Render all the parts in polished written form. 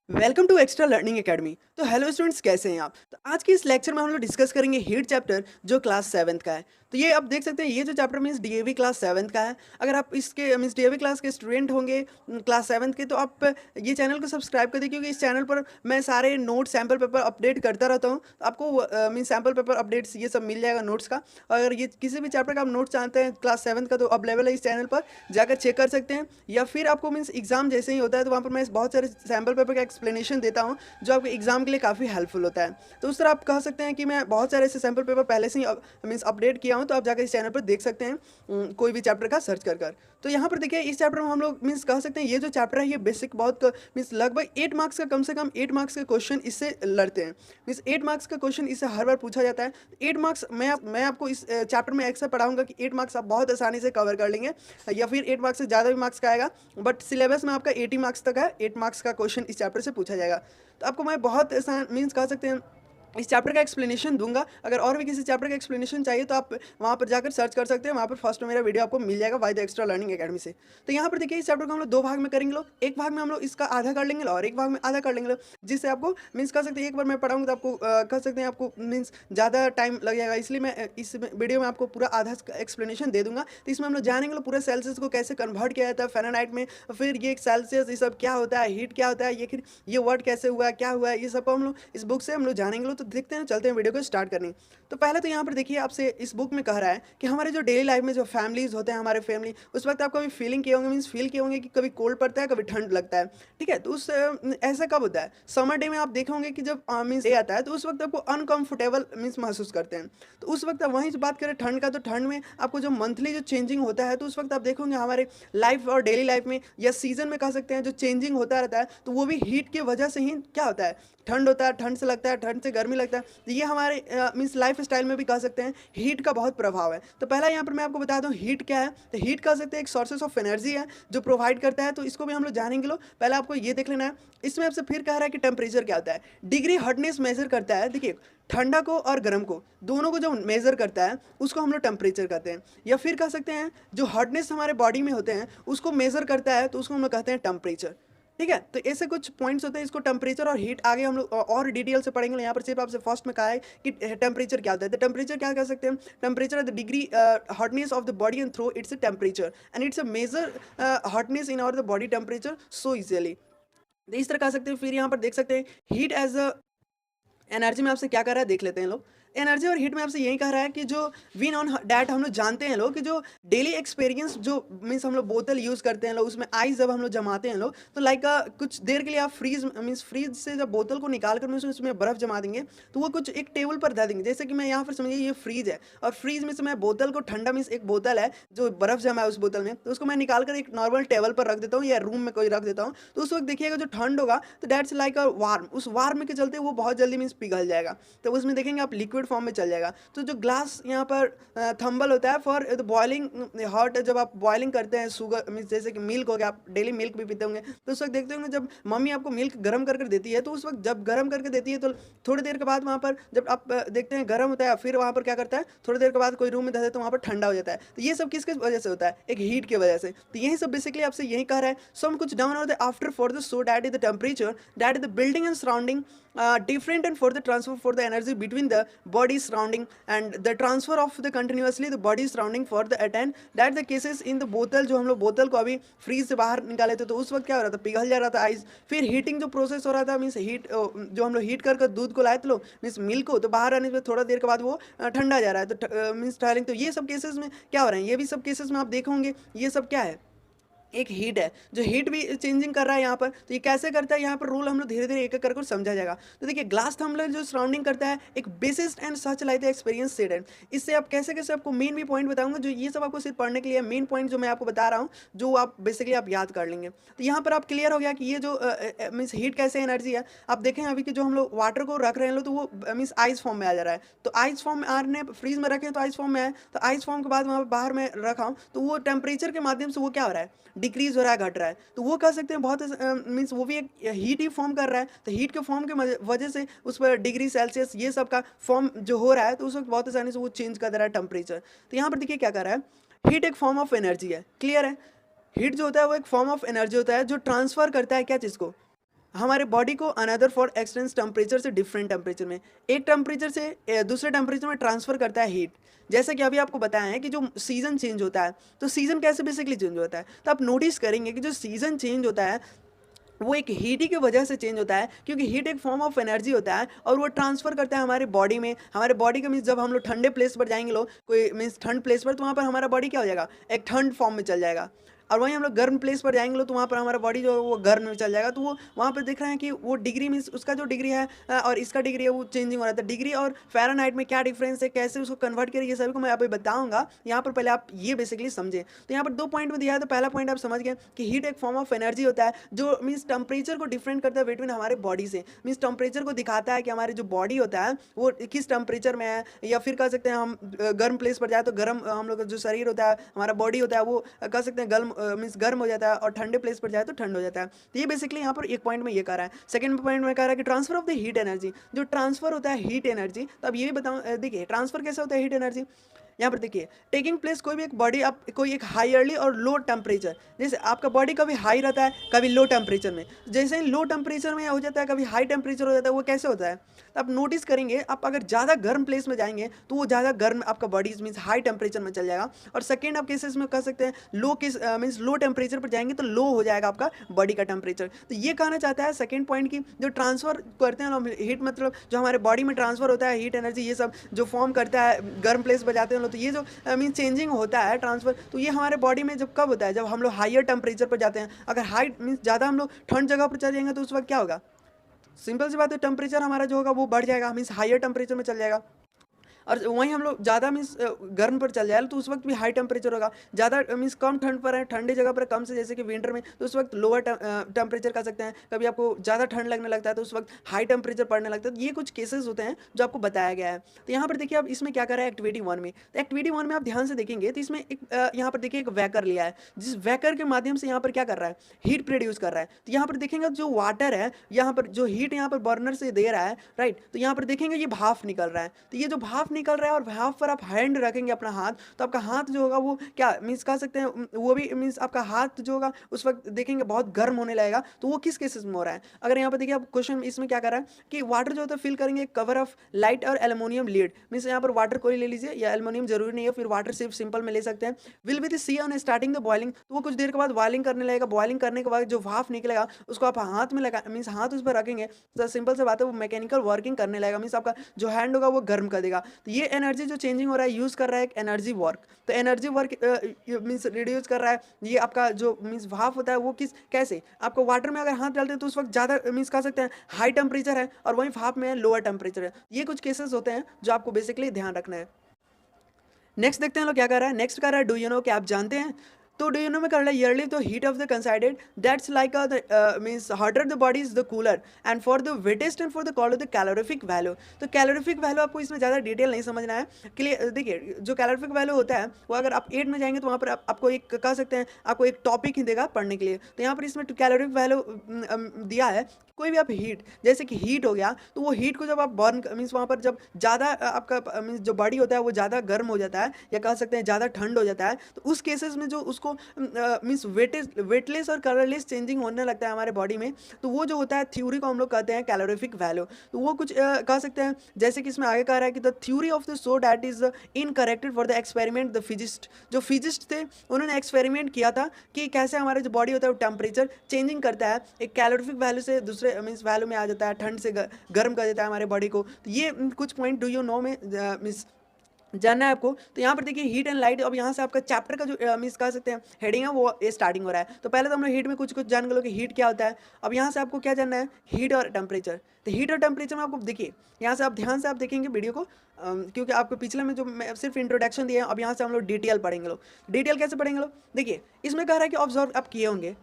Welcome to extra learning academy. तो hello students, कैसे हैं आप? तो आज के इस लेक्चर में हम लोग डिस्कस करेंगे हीट चैप्टर जो क्लास 7th का है। तो ये आप देख सकते हैं, ये जो chapter means DAV class 7th का है। अगर आप इसके मीन्स डीएवी क्लास के स्टूडेंट होंगे क्लास 7th के, तो आप ये चैनल को सब्सक्राइब कर दें, क्योंकि इस चैनल पर मैं सारे नोट सैम्पल पेपर अपडेट करता रहता हूँ। तो आपको मीन्स सैम्पल पेपर अपडेट्स ये सब मिल जाएगा नोट्स का। अगर ये किसी भी चैप्टर का आप नोट चाहते हैं क्लास 7th का, तो अवेलेबल है इस चैनल पर, जाकर चेक कर सकते हैं। या फिर आपको मीन्स एग्जाम जैसे ही होता है, तो वहाँ पर मैं बहुत सारे सैम्पल पेपर का एक्सप्लेनेशन देता हूँ, जो आपके एग्जाम के लिए काफ़ी हेल्पफुल होता है। तो उस तरह आप कह सकते हैं कि मैं बहुत सारे ऐसे सैम्पल पेपर पहले से ही मीन्स अपडेट किया हूँ, तो आप जाकर इस चैनल पर देख सकते हैं कोई भी चैप्टर का सर्च कर कर। तो यहाँ पर देखिए, इस चैप्टर में हम लोग मीन्स कह सकते हैं ये जो चैप्टर है ये बेसिक बहुत मीन्स लगभग 8 मार्क्स का, कम से कम 8 मार्क्स के क्वेश्चन इससे लड़ते हैं। मीन्स 8 मार्क्स का क्वेश्चन इससे हर बार पूछा जाता है। 8 मार्क्स मैं आपको इस चैप्टर में ऐसा पढ़ाऊंगा कि 8 मार्क्स आप बहुत आसानी से कवर कर लेंगे, या फिर 8 मार्क्स से ज़्यादा भी मार्क्स का आएगा। बट सिलेबस में आपका 80 मार्क्स तक है, 8 मार्क्स का क्वेश्चन इस चैप्टर से पूछा जाएगा। तो आपको मैं बहुत आसान मीन्स कह सकते हैं इस चैप्टर का एक्सप्लेनेशन दूंगा। अगर और भी किसी चैप्टर का एक्सप्लेनेशन चाहिए, तो आप वहाँ पर जाकर सर्च कर सकते हैं। वहाँ पर फर्स्ट में मेरा वीडियो आपको मिल जाएगा why the extra learning academy से। तो यहाँ पर देखिए, इस चैप्टर को हम लोग दो भाग में करेंगे लोग। एक भाग में हम लोग इसका आधा कर लेंगे और एक भाग में आधा कर लेंगे लोग, जिससे आपको मीन्स कह सकते हैं एक बार मैं पढ़ाऊंगा तो आपको कह सकते हैं आपको मीन्स ज़्यादा टाइम लग जाएगा। इसलिए मैं इस वीडियो में आपको पूरा आधा एक्सप्लेनेशन दे दूंगा। तो इसमें हम लोग जानेंगे लोग पूरा सेल्सियस को कैसे कन्वर्ट किया जाता है फ़ारेनहाइट में, फिर ये सेल्सियस ये सब क्या होता है, हीट क्या होता है, ये फिर ये वर्ड कैसे हुआ, क्या हुआ है, ये सब हम लोग इस बुक से हम लोग जानेंगे लोग। तो देखते हैं, चलते हैं वीडियो को स्टार्ट करने। तो पहले तो यहाँ पर देखिए, आपसे इस बुक में कह रहा है कि हमारे जो डेली लाइफ में जो फैमिलीज होते हैं, हमारे फैमिली, उस वक्त आप कभी फीलिंग किए होंगे, मीन्स फील किए होंगे कि कभी कोल्ड पड़ता है, कभी ठंड लगता है। ठीक है, तो उस ऐसा कब होता है? समर डे में आप देखे होंगे कि जब मीन्स डे आता है, तो उस वक्त आपको अनकंफर्टेबल मीन्स महसूस करते हैं। तो उस वक्त वहीं से बात करें ठंड का, तो ठंड में आपको जो मंथली जो चेंजिंग होता है, तो उस वक्त आप देखोगे हमारे लाइफ और डेली लाइफ में या सीजन में कह सकते हैं जो चेंजिंग होता रहता है, तो वो भी हीट की वजह से ही क्या होता है, ठंड होता है, ठंड से लगता है, ठंड से गर्मी लगता है। तो ये हमारे मीन्स लाइफ स्टाइल में भी कह सकते हैं हीट का बहुत प्रभाव है। तो पहला यहाँ पर मैं आपको बता दूँ हीट क्या है। तो हीट कह सकते हैं एक सोर्सेस ऑफ एनर्जी है जो प्रोवाइड करता है। तो इसको भी हम लोग जानेंगे लोग। पहले आपको ये देख लेना है। इसमें आपसे फिर कह रहा है कि टेम्परेचर क्या होता है। डिग्री हॉटनेस मेजर करता है। देखिए, ठंडा को और गर्म को दोनों को जो मेजर करता है, उसको हम लोग टेम्परेचर कहते हैं। या फिर कह सकते हैं जो हॉटनेस हमारे बॉडी में होते हैं उसको मेजर करता है, तो उसको हम लोग कहते हैं टेम्परेचर। ठीक है, तो ऐसे कुछ पॉइंट्स होते हैं। इसको टेम्परेचर और हीट आगे हम लोग और डिटेल से पढ़ेंगे। यहाँ पर सिर्फ आपसे फर्स्ट में कहा है कि टेम्परेचर क्या होता है। तो टेम्परेचर क्या कह सकते हैं? Temperature the degree hotness of the body and throw it's a temperature, and it's a measure hotness in our the body temperature so easily. इस तरह कह सकते हैं। फिर यहाँ पर देख सकते हैं हीट एज अ एनर्जी में आपसे क्या कर रहा है, देख लेते हैं लोग। एनर्जी और हीट में आपसे यही कह रहा है कि जो विन ऑन डैट हम लोग जानते हैं लोग, कि जो डेली एक्सपीरियंस जो मीन्स हम लोग बोतल यूज़ करते हैं लोग, उसमें आइस जब हम लोग जमाते हैं लोग, तो लाइक कुछ देर के लिए आप फ्रीज मीन्स फ्रीज से जब बोतल को निकाल कर उसमें बर्फ़ जमा देंगे, तो वो कुछ एक टेबल पर रख देंगे। जैसे कि मैं यहाँ पर समझिए ये फ्रीज है, और फ्रीज में से मैं बोतल को ठंडा मीन्स एक बोतल है जो बर्फ़ जमा है उस बोतल में, तो उसको मैं निकाल कर एक नॉर्मल टेबल पर रख देता हूँ या रूम में कोई रख देता हूँ। तो उस वक्त देखिएगा जो ठंड होगा, तो डैट्स लाइक अ वार्म, उस वार्म के चलते वो बहुत जल्दी मीन्स पिघल जाएगा। तो उसमें देखेंगे आप लिक्विड फॉर्म में चल जाएगा। तो जो ग्लास यहाँ पर थंबल होता है फॉर द बॉइलिंग हॉट, जब आप बॉइलिंग करते हैं शुगर मीन्स जैसे कि मिल्क हो गया, आप डेली मिल्क भी पीते होंगे, तो उस वक्त देखते होंगे जब मम्मी आपको मिल्क गर्म कर देती है, तो उस वक्त जब गर्म करके देती है, तो थोड़ी देर के बाद वहाँ पर जब आप देखते हैं गर्म होता है, फिर वहाँ पर क्या करता है, थोड़ी देर के बाद कोई रूम में धरते तो वहाँ पर ठंडा हो जाता है। तो ये सब किसके वजह से होता है? एक हीट की वजह से। तो यही सब बेसिकली आपसे यही कह रहा है। सो हम कुछ डाउन और the after for the so that is the temperature that is the building and surrounding different, and for the transfer for the energy between the body surrounding and the transfer of the continuously the body surrounding for the attain that the cases in the बोतल, जो हम लोग बोतल को अभी freeze से बाहर निकाले थे, तो उस वक्त क्या हो रहा था, पिघल जा रहा था आइस। फिर हीटिंग जो प्रोसेस हो रहा था मीन्स हीट, जो हम लोग हीट कर दूध को लाए थे लोग मीन्स मिल्क को, तो बाहर आने से थोड़ा देर के बाद वो ठंडा जा रहा है, तो मीन्स ठहरिंग। तो ये सब केसेस में क्या हो रहा है, ये भी सब केसेस में आप देखोगे ये सब क्या है, एक हीट है। जो हीट भी चेंजिंग कर रहा है यहाँ पर। तो ये कैसे करता है, यहाँ पर रूल हम लोग धीरे धीरे एक एक करके समझा जाएगा। तो देखिए, ग्लास थम्बलर जो सराउंडिंग करता है एक bassist and such like the experience said. इससे आप कैसे कैसे आपको मेन भी पॉइंट बताऊंगा, जो ये सब आपको सिर्फ पढ़ने के लिए मेन पॉइंट जो मैं आपको बता रहा हूँ, जो आप बेसिकली आप याद कर लेंगे। तो यहाँ पर आप क्लियर हो गया कि ये जो मीन्स हीट कैसे एनर्जी है। आप देखें अभी कि जो हम लोग वाटर को रख रहे हैं लोग, तो वो मीन्स आइस फॉर्म में आ जा रहा है। तो आइस फॉर्म में आने फ्रीज में रखें तो आइस फॉर्म में आए, तो आइस फॉर्म के बाद वहाँ बाहर में रखा हूँ, तो वो टेम्परेचर के माध्यम से वो क्या हो रहा है, डिक्रीज हो रहा है, घट रहा है। तो वो कह सकते हैं बहुत मीन्स वो भी एक हीट ही फॉर्म कर रहा है। तो हीट के फॉर्म के वजह से उस पर डिग्री सेल्सियस ये सब का फॉर्म जो हो रहा है, तो उस वक्त बहुत आसानी से वो चेंज कर दे रहा है टेम्परेचर। तो यहाँ पर देखिए क्या कर रहा है, हीट एक फॉर्म ऑफ एनर्जी है। क्लियर है? हीट जो होता है वो एक फॉर्म ऑफ एनर्जी होता है जो ट्रांसफर करता है क्या चीज़ को, हमारे बॉडी को अनदर फॉर एक्सटेंस टेम्परेचर से डिफरेंट टेम्परेचर में, एक टेम्परेचर से दूसरे टेम्परेचर में ट्रांसफ़र करता है हीट। जैसा कि अभी आपको बताया है कि जो सीज़न चेंज होता है, तो सीज़न कैसे बेसिकली चेंज होता है, तो आप नोटिस करेंगे कि जो सीज़न चेंज होता है वो एक हीट ही की वजह से चेंज होता है, क्योंकि हीट एक फॉर्म ऑफ एनर्जी होता है और वो ट्रांसफ़र करता है हमारे बॉडी में। हमारे बॉडी का मीन्स जब हम लोग ठंडे प्लेस पर जाएंगे, लोग कोई मीन्स ठंड प्लेस पर, तो वहाँ पर हमारा बॉडी क्या हो जाएगा, एक ठंड फॉर्म में चल जाएगा। और वहीं हम लोग गर्म प्लेस पर जाएंगे लोग, तो वहाँ पर हमारा बॉडी जो है वो गर्म में चल जाएगा। तो वो वहाँ पर देख रहे हैं कि वो डिग्री मीन्स उसका जो डिग्री है और इसका डिग्री है वो चेंजिंग हो रहा था। डिग्री और फ़ारेनहाइट में क्या डिफरेंस है, कैसे उसको कन्वर्ट करें, ये सभी को मैं अभी बताऊंगा। यहाँ पर पहले आप ये बेसिकली समझें। तो यहाँ पर 2 पॉइंट में दिया है। तो पहला पॉइंट आप समझ गए कि हीट एक फॉर्म ऑफ एनर्जी होता है जो मीन्स टेम्परेचर को डिफरेंट करता है बिटवीन हमारे बॉडी से। मीन्स टेम्परेचर को दिखाता है कि हमारे जो बॉडी होता है वो किस टेम्परेचर में है, या फिर कह सकते हैं हम गर्म प्लेस पर जाए तो गर्म, हम लोग का जो शरीर होता है, हमारा बॉडी होता है वो कह सकते हैं गर्म मीन्स गर्म हो जाता है, और ठंडे प्लेस पर जाए तो ठंड हो जाता है। तो ये बेसिकली यहाँ पर एक पॉइंट में ये कह रहा है। सेकंड पॉइंट में कह रहा है कि transfer of the heat energy, जो ट्रांसफर होता है हीट एनर्जी। तो अब ये भी बताऊँ, देखिए ट्रांसफर कैसे होता है हीट एनर्जी। यहाँ पर देखिए टेकिंग प्लेस, कोई भी एक बॉडी आप कोई एक हाईयरली और लो टेम्परेचर, जैसे आपका बॉडी कभी हाई रहता है कभी लो टेम्परेचर में, जैसे ही लो टेम्परेचर में हो जाता है कभी हाई टेम्परेचर हो जाता है, वो कैसे होता है। तो आप नोटिस करेंगे, आप अगर ज़्यादा गर्म प्लेस में जाएंगे तो वो ज़्यादा गर्म आपका बॉडी मीन्स हाई टेम्परेचर में चल जाएगा। और सेकेंड आप केसेस में कह सकते हैं लो केस मीन्स लो टेम्परेचर पर जाएंगे तो लो हो जाएगा आपका बॉडी का टेम्परेचर। तो ये कहना चाहता है सेकेंड पॉइंट की जो ट्रांसफर करते हैं हम हीट, मतलब जो हमारे बॉडी में ट्रांसफर होता है हीट एनर्जी, ये सब जो फॉर्म करता है गर्म प्लेस पर जाते हैं लोग, तो ये जो मीन चेंजिंग होता है ट्रांसफर, तो ये हमारे बॉडी में जब कब होता है, जब हम लोग हायर टेम्परेचर पर जाते हैं। अगर हाई मीन्स ज़्यादा हम लोग ठंड जगह पर चले जाएंगे तो उस वक्त क्या होगा, सिंपल सी बात है, टेम्परेचर हमारा जो होगा वो बढ़ जाएगा, मीन्स हायर टेम्परेचर में चल जाएगा। और वहीं हम लोग ज़्यादा मीन्स गर्म पर चल जाए तो उस वक्त भी हाई टेम्परेचर होगा। ज़्यादा मीन्स कम ठंड पर है, ठंडी जगह पर कम से, जैसे कि विंटर में, तो उस वक्त लोअर टेम्परेचर कर सकते हैं। कभी आपको ज़्यादा ठंड लगने लगता है तो उस वक्त हाई टेम्परेचर पड़ने लगता है। तो ये कुछ केसेस होते हैं जो आपको बताया गया है। तो यहाँ पर देखिए अब इसमें क्या कर रहा है एक्टिविटी 1 में। तो एक्टिविटी 1 में आप ध्यान से देखेंगे तो इसमें एक यहाँ पर देखिए एक वैकर लिया है, जिस वैकर के माध्यम से यहाँ पर क्या कर रहा है, हीट प्रोड्यूस कर रहा है। तो यहाँ पर देखेंगे जो वाटर है, यहाँ पर जो हीट यहाँ पर बर्नर से दे रहा है, राइट, तो यहाँ पर देखेंगे ये भाप निकल रहा है। तो ये जो भाप निकल रहा है और भाप पर आप हैंड रखेंगे अपना हाथ, तो आपका हाथ जो होगा वो क्या मीन्स कह सकते हैं, वो भी मीन्स आपका हाथ जो होगा उस वक्त देखेंगे बहुत गर्म होने लगेगा। तो वो किस केसेस में हो रहा है, अगर यहाँ पर देखिए आप क्वेश्चन इसमें क्या कर रहा है कि वाटर जो होता है फिल करेंगे कवर ऑफ लाइट और एल्युमिनियम लीड, मीन्स यहाँ पर वाटर कोई ले लीजिए या एल्युमिनियम जरूरी नहीं है, फिर वाटर सिर्फ सिंपल में ले सकते हैं। Will with see on starting the boiling, तो वो कुछ देर के बाद बॉइलिंग करने लगेगा। बॉइलिंग करने के बाद जो भाप निकलेगा उसको आप हाथ में लगा मीन्स हाथ उस पर रखेंगे तो सिंपल से बात है वो मैकेनिकल वर्किंग करने लगेगा, मीन्स आपका जो हैंड होगा वो गर्म कर देगा। तो ये एनर्जी जो चेंजिंग हो रहा है यूज़ कर रहा है एक एनर्जी वर्क। तो एनर्जी वर्क मीन्स रिड्यूस कर रहा है। ये आपका जो मीन्स भाप होता है वो किस कैसे, आपको वाटर में अगर हाथ डालते हैं तो उस वक्त ज़्यादा मीन्स कह सकते हैं हाई टेम्परेचर है और वहीं भाप में लोअर टेम्परेचर है। ये कुछ केसेस होते हैं जो आपको बेसिकली ध्यान रखना है। नेक्स्ट देखते हैं लोग क्या कर रहा है। नेक्स्ट कर रहा है डू यू नो, क्या आप जानते हैं। तो डू यू नो में कर रहा है ईयरली तो heat of the considered that's like means hotter the body is the cooler and for the wettest and for the call the calorific value. तो कैलोरिफिक वैल्यू आपको इसमें ज़्यादा डिटेल नहीं समझना है। क्लियर, देखिए जो कैलोरिफिक वैल्यू होता है वो अगर आप 8 में जाएंगे तो वहाँ पर आपको एक कह सकते हैं आपको एक टॉपिक ही देगा पढ़ने के लिए। तो यहाँ पर इसमें कैलोरिफिक वैल्यू दिया है। कोई भी आप हीट, जैसे कि हीट हो गया, तो वो हीट को जब आप बर्न मीन्स वहाँ पर जब ज़्यादा आपका मीन्स जो बॉडी होता है वो ज़्यादा गर्म हो जाता है या कह सकते हैं ज़्यादा ठंड हो जाता है, तो उस केसेस में जो उसको मीन्स वेटलेस और कलरलेस चेंजिंग होने लगता है हमारे बॉडी में, तो वो जो होता है थ्योरी को हम लोग कहते हैं कैलोरिफिक वैल्यू। तो वो कुछ कह सकते हैं जैसे कि इसमें आगे कह रहा है कि the theory of the so that is incorrected for the experiment the physicist. जो फिजिस्ट थे उन्होंने एक्सपेरिमेंट किया था कि कैसे हमारा जो बॉडी होता है वो टेम्परेचर चेंजिंग करता है, एक कैलोरिफिक वैल्यू से दूसरे मीन्स वैल्यू में आ जाता है, ठंड से गर्म कर देता है हमारे बॉडी को। तो ये कुछ पॉइंट डू यू नो में मीन्स जानना है आपको। तो यहाँ पर देखिए हीट एंड लाइट, अब यहाँ से आपका चैप्टर का जो मीन्स कह सकते हैं हेडिंग है वो ये स्टार्टिंग हो रहा है। तो पहले तो हम लोग हीट में कुछ कुछ जान गए कि हीट क्या होता है। अब यहाँ से आपको क्या जानना है, हीट और टेम्परेचर। तो हीट और टेम्परेचर में आपको देखिए यहाँ से आप ध्यान से आप देखेंगे वीडियो को, क्योंकि आपको पिछले में जो मैं सिर्फ इंट्रोडक्शन दिया है, अब यहाँ से हम लोग डिटेल पढ़ेंगे। लोग डिटेल कैसे पढ़ेंगे लोग, देखिए इसमें कह रहा है कि ऑब्जर्व आप किए होंगे,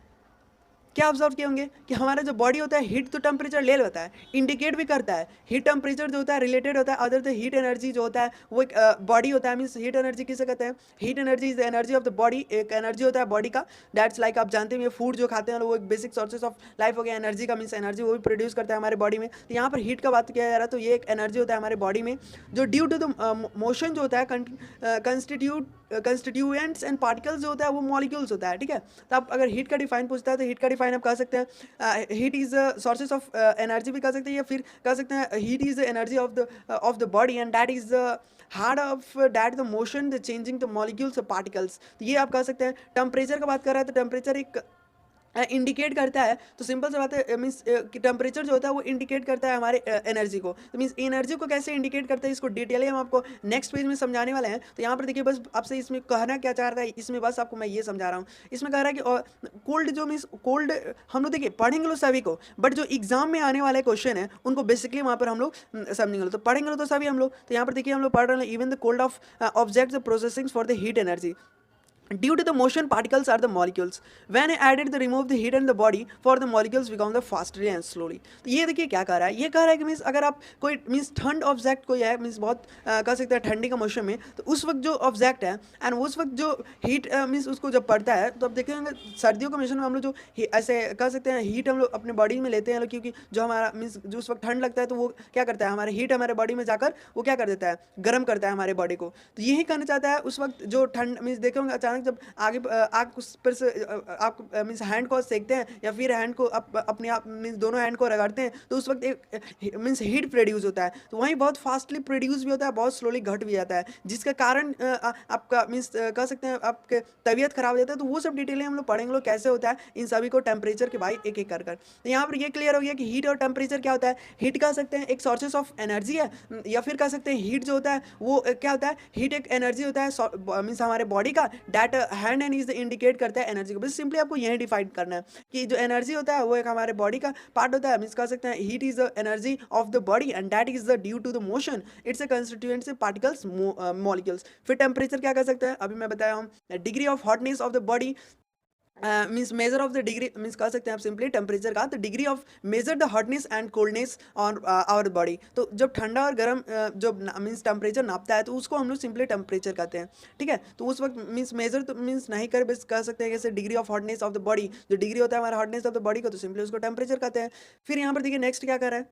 क्या ऑब्जर्व किए होंगे कि हमारा जो बॉडी होता है हीट तो टेम्परेचर ले लेता है, इंडिकेट भी करता है। हीट टेम्परेचर जो होता है रिलेटेड होता है अदर द हीट एनर्जी जो होता है वो एक बॉडी होता है। मीन्स हीट एनर्जी किसे कहते हैं, heat energy is the energy of the body, एक एनर्जी होता है बॉडी का। दैट्स लाइक आप जानते हैं फूड जो खाते हैं वो एक बेसिक सोर्सेस ऑफ लाइफ हो गया एनर्जी का, मीन्स एनर्जी वो भी प्रोड्यूस करता है हमारे बॉडी में। तो यहाँ पर हीट का बात किया जा रहा है, तो ये एक एनर्जी होता है हमारे बॉडी में जो ड्यू टू द मोशन जो होता है कंस्टिट्यूट कंस्टिट्यूएंट्स एंड पार्टिकल्स जो होता है वो मॉलिक्यूल्स होता है, ठीक है। तो आप अगर हीट का डिफाइन पूछता है तो हीट का डिफाइन आप कह सकते हैं heat is sources of energy भी कह सकते हैं, या फिर कह सकते हैं heat is the energy of the body and that is the hard of that the motion the changing the molecules particles. तो ये आप कह सकते हैं। टेम्परेचर का बात कर रहा है तो टेम्परेचर एक इंडिकेट करता है, तो सिंपल सी बात है मीन्स कि टेम्परेचर जो होता है वो इंडिकेट करता है हमारे एनर्जी को। तो मीन्स एनर्जी को कैसे इंडिकेट करता है इसको डिटेली हम आपको नेक्स्ट पेज में समझाने वाले हैं। तो यहाँ पर देखिए बस आपसे इसमें कहना क्या चाह रहा है, इसमें बस आपको मैं ये समझा रहा हूँ। इसमें कह रहा है कि कोल्ड जो मीन्स कोल्ड हम लोग देखिए पढ़ेंगे लोग सभी को, बट जो एग्जाम में आने वाले क्वेश्चन है उनको बेसिकली वहाँ पर हम लोग समझेंगे। तो पढ़ेंगे लोग तो सभी हम लोग। तो यहाँ पर देखिए हम लोग पढ़ रहे हैं even the cold of object the processing for the heat energy due to the motion particles are the molecules when added the remove the heat and the body for the molecules become the faster and slowly। तो ये देखिए क्या कह रहा है, ये कह रहा है कि मीन्स अगर आप कोई मीन्स ठंड ऑब्जेक्ट कोई है मीन्स बहुत कह सकते हैं ठंडी का मौसम में, तो उस वक्त जो ऑब्जेक्ट है एंड उस वक्त जो हीट मीन्स उसको जब पड़ता है तो आप देखेंगे सर्दियों के मौसम में हम लोग जो ऐसे कह सकते हैं हीट हम लोग अपने बॉडी में लेते हैं, क्योंकि जो हमारा मीन्स जो उस वक्त ठंड लगता है तो वो क्या करता है हमारे हीट हमारे बॉडी में जाकर वो क्या कर देता है गर्म करता है हमारे बॉडी को। तो यही कहना चाहता है उस वक्त जो ठंड मीन्स देखेंगे अचानक जब आगे आप उस पर से आप मीन्स हैंड को सेकते हैं या फिर हैंड को अपने आप मीन्स दोनों हैंड को रगड़ते हैं तो उस वक्त एक मीन्स हीट प्रोड्यूस होता है। तो वहीं बहुत फास्टली प्रोड्यूस भी होता है, बहुत स्लोली घट भी जाता है, जिसका कारण आपका मीन्स कह सकते हैं आपके तबीयत खराब हो जाता है। तो वो सब डिटेलें हम लोग पढ़ेंगे लोग कैसे होता है इन सभी को टेम्परेचर के भाई एक एक कर कर। तो यहाँ पर ये क्लियर हो गया कि हीट और टेम्परेचर क्या होता है। हीट कह सकते हैं एक सोर्सेस ऑफ एनर्जी है, या फिर कह सकते हैं हीट जो होता है वो क्या होता है, हीट एक एनर्जी होता है मीन्स हमारे बॉडी का that hand and is indicate करता है एनर्जी को। बस सिंपली आपको यही डिफाइन करना है कि जो एनर्जी होता है वो एक हमारे बॉडी का पार्ट होता है। मींस कह सकते हैं heat is the energy of the body and that is the due to the motion it's a constituents particles molecules. फिर टेम्परेचर क्या कर सकते हैं अभी मैं बताया हूँ, degree of hotness of the body means measure of the degree means कह सकते हैं आप सिंपली टेम्परेचर का, तो degree of measure the hotness and coldness on our body. तो जब ठंडा और गर्म जो मीन्स टेम्परेचर नापता है तो उसको हम लोग सिंपली टेम्परेचर कहते हैं, ठीक है। तो उस वक्त मीन्स मेजर तो मीन्स नहीं कर बस कह सकते हैं जैसे degree of hotness of the body, जो डिग्री होता है हमारा हॉटनेस ऑफ द बॉडी को, तो सिंपली उसको टेम्परेचर कहते हैं। फिर यहाँ पर देखिए नेक्स्ट क्या कर रहा है,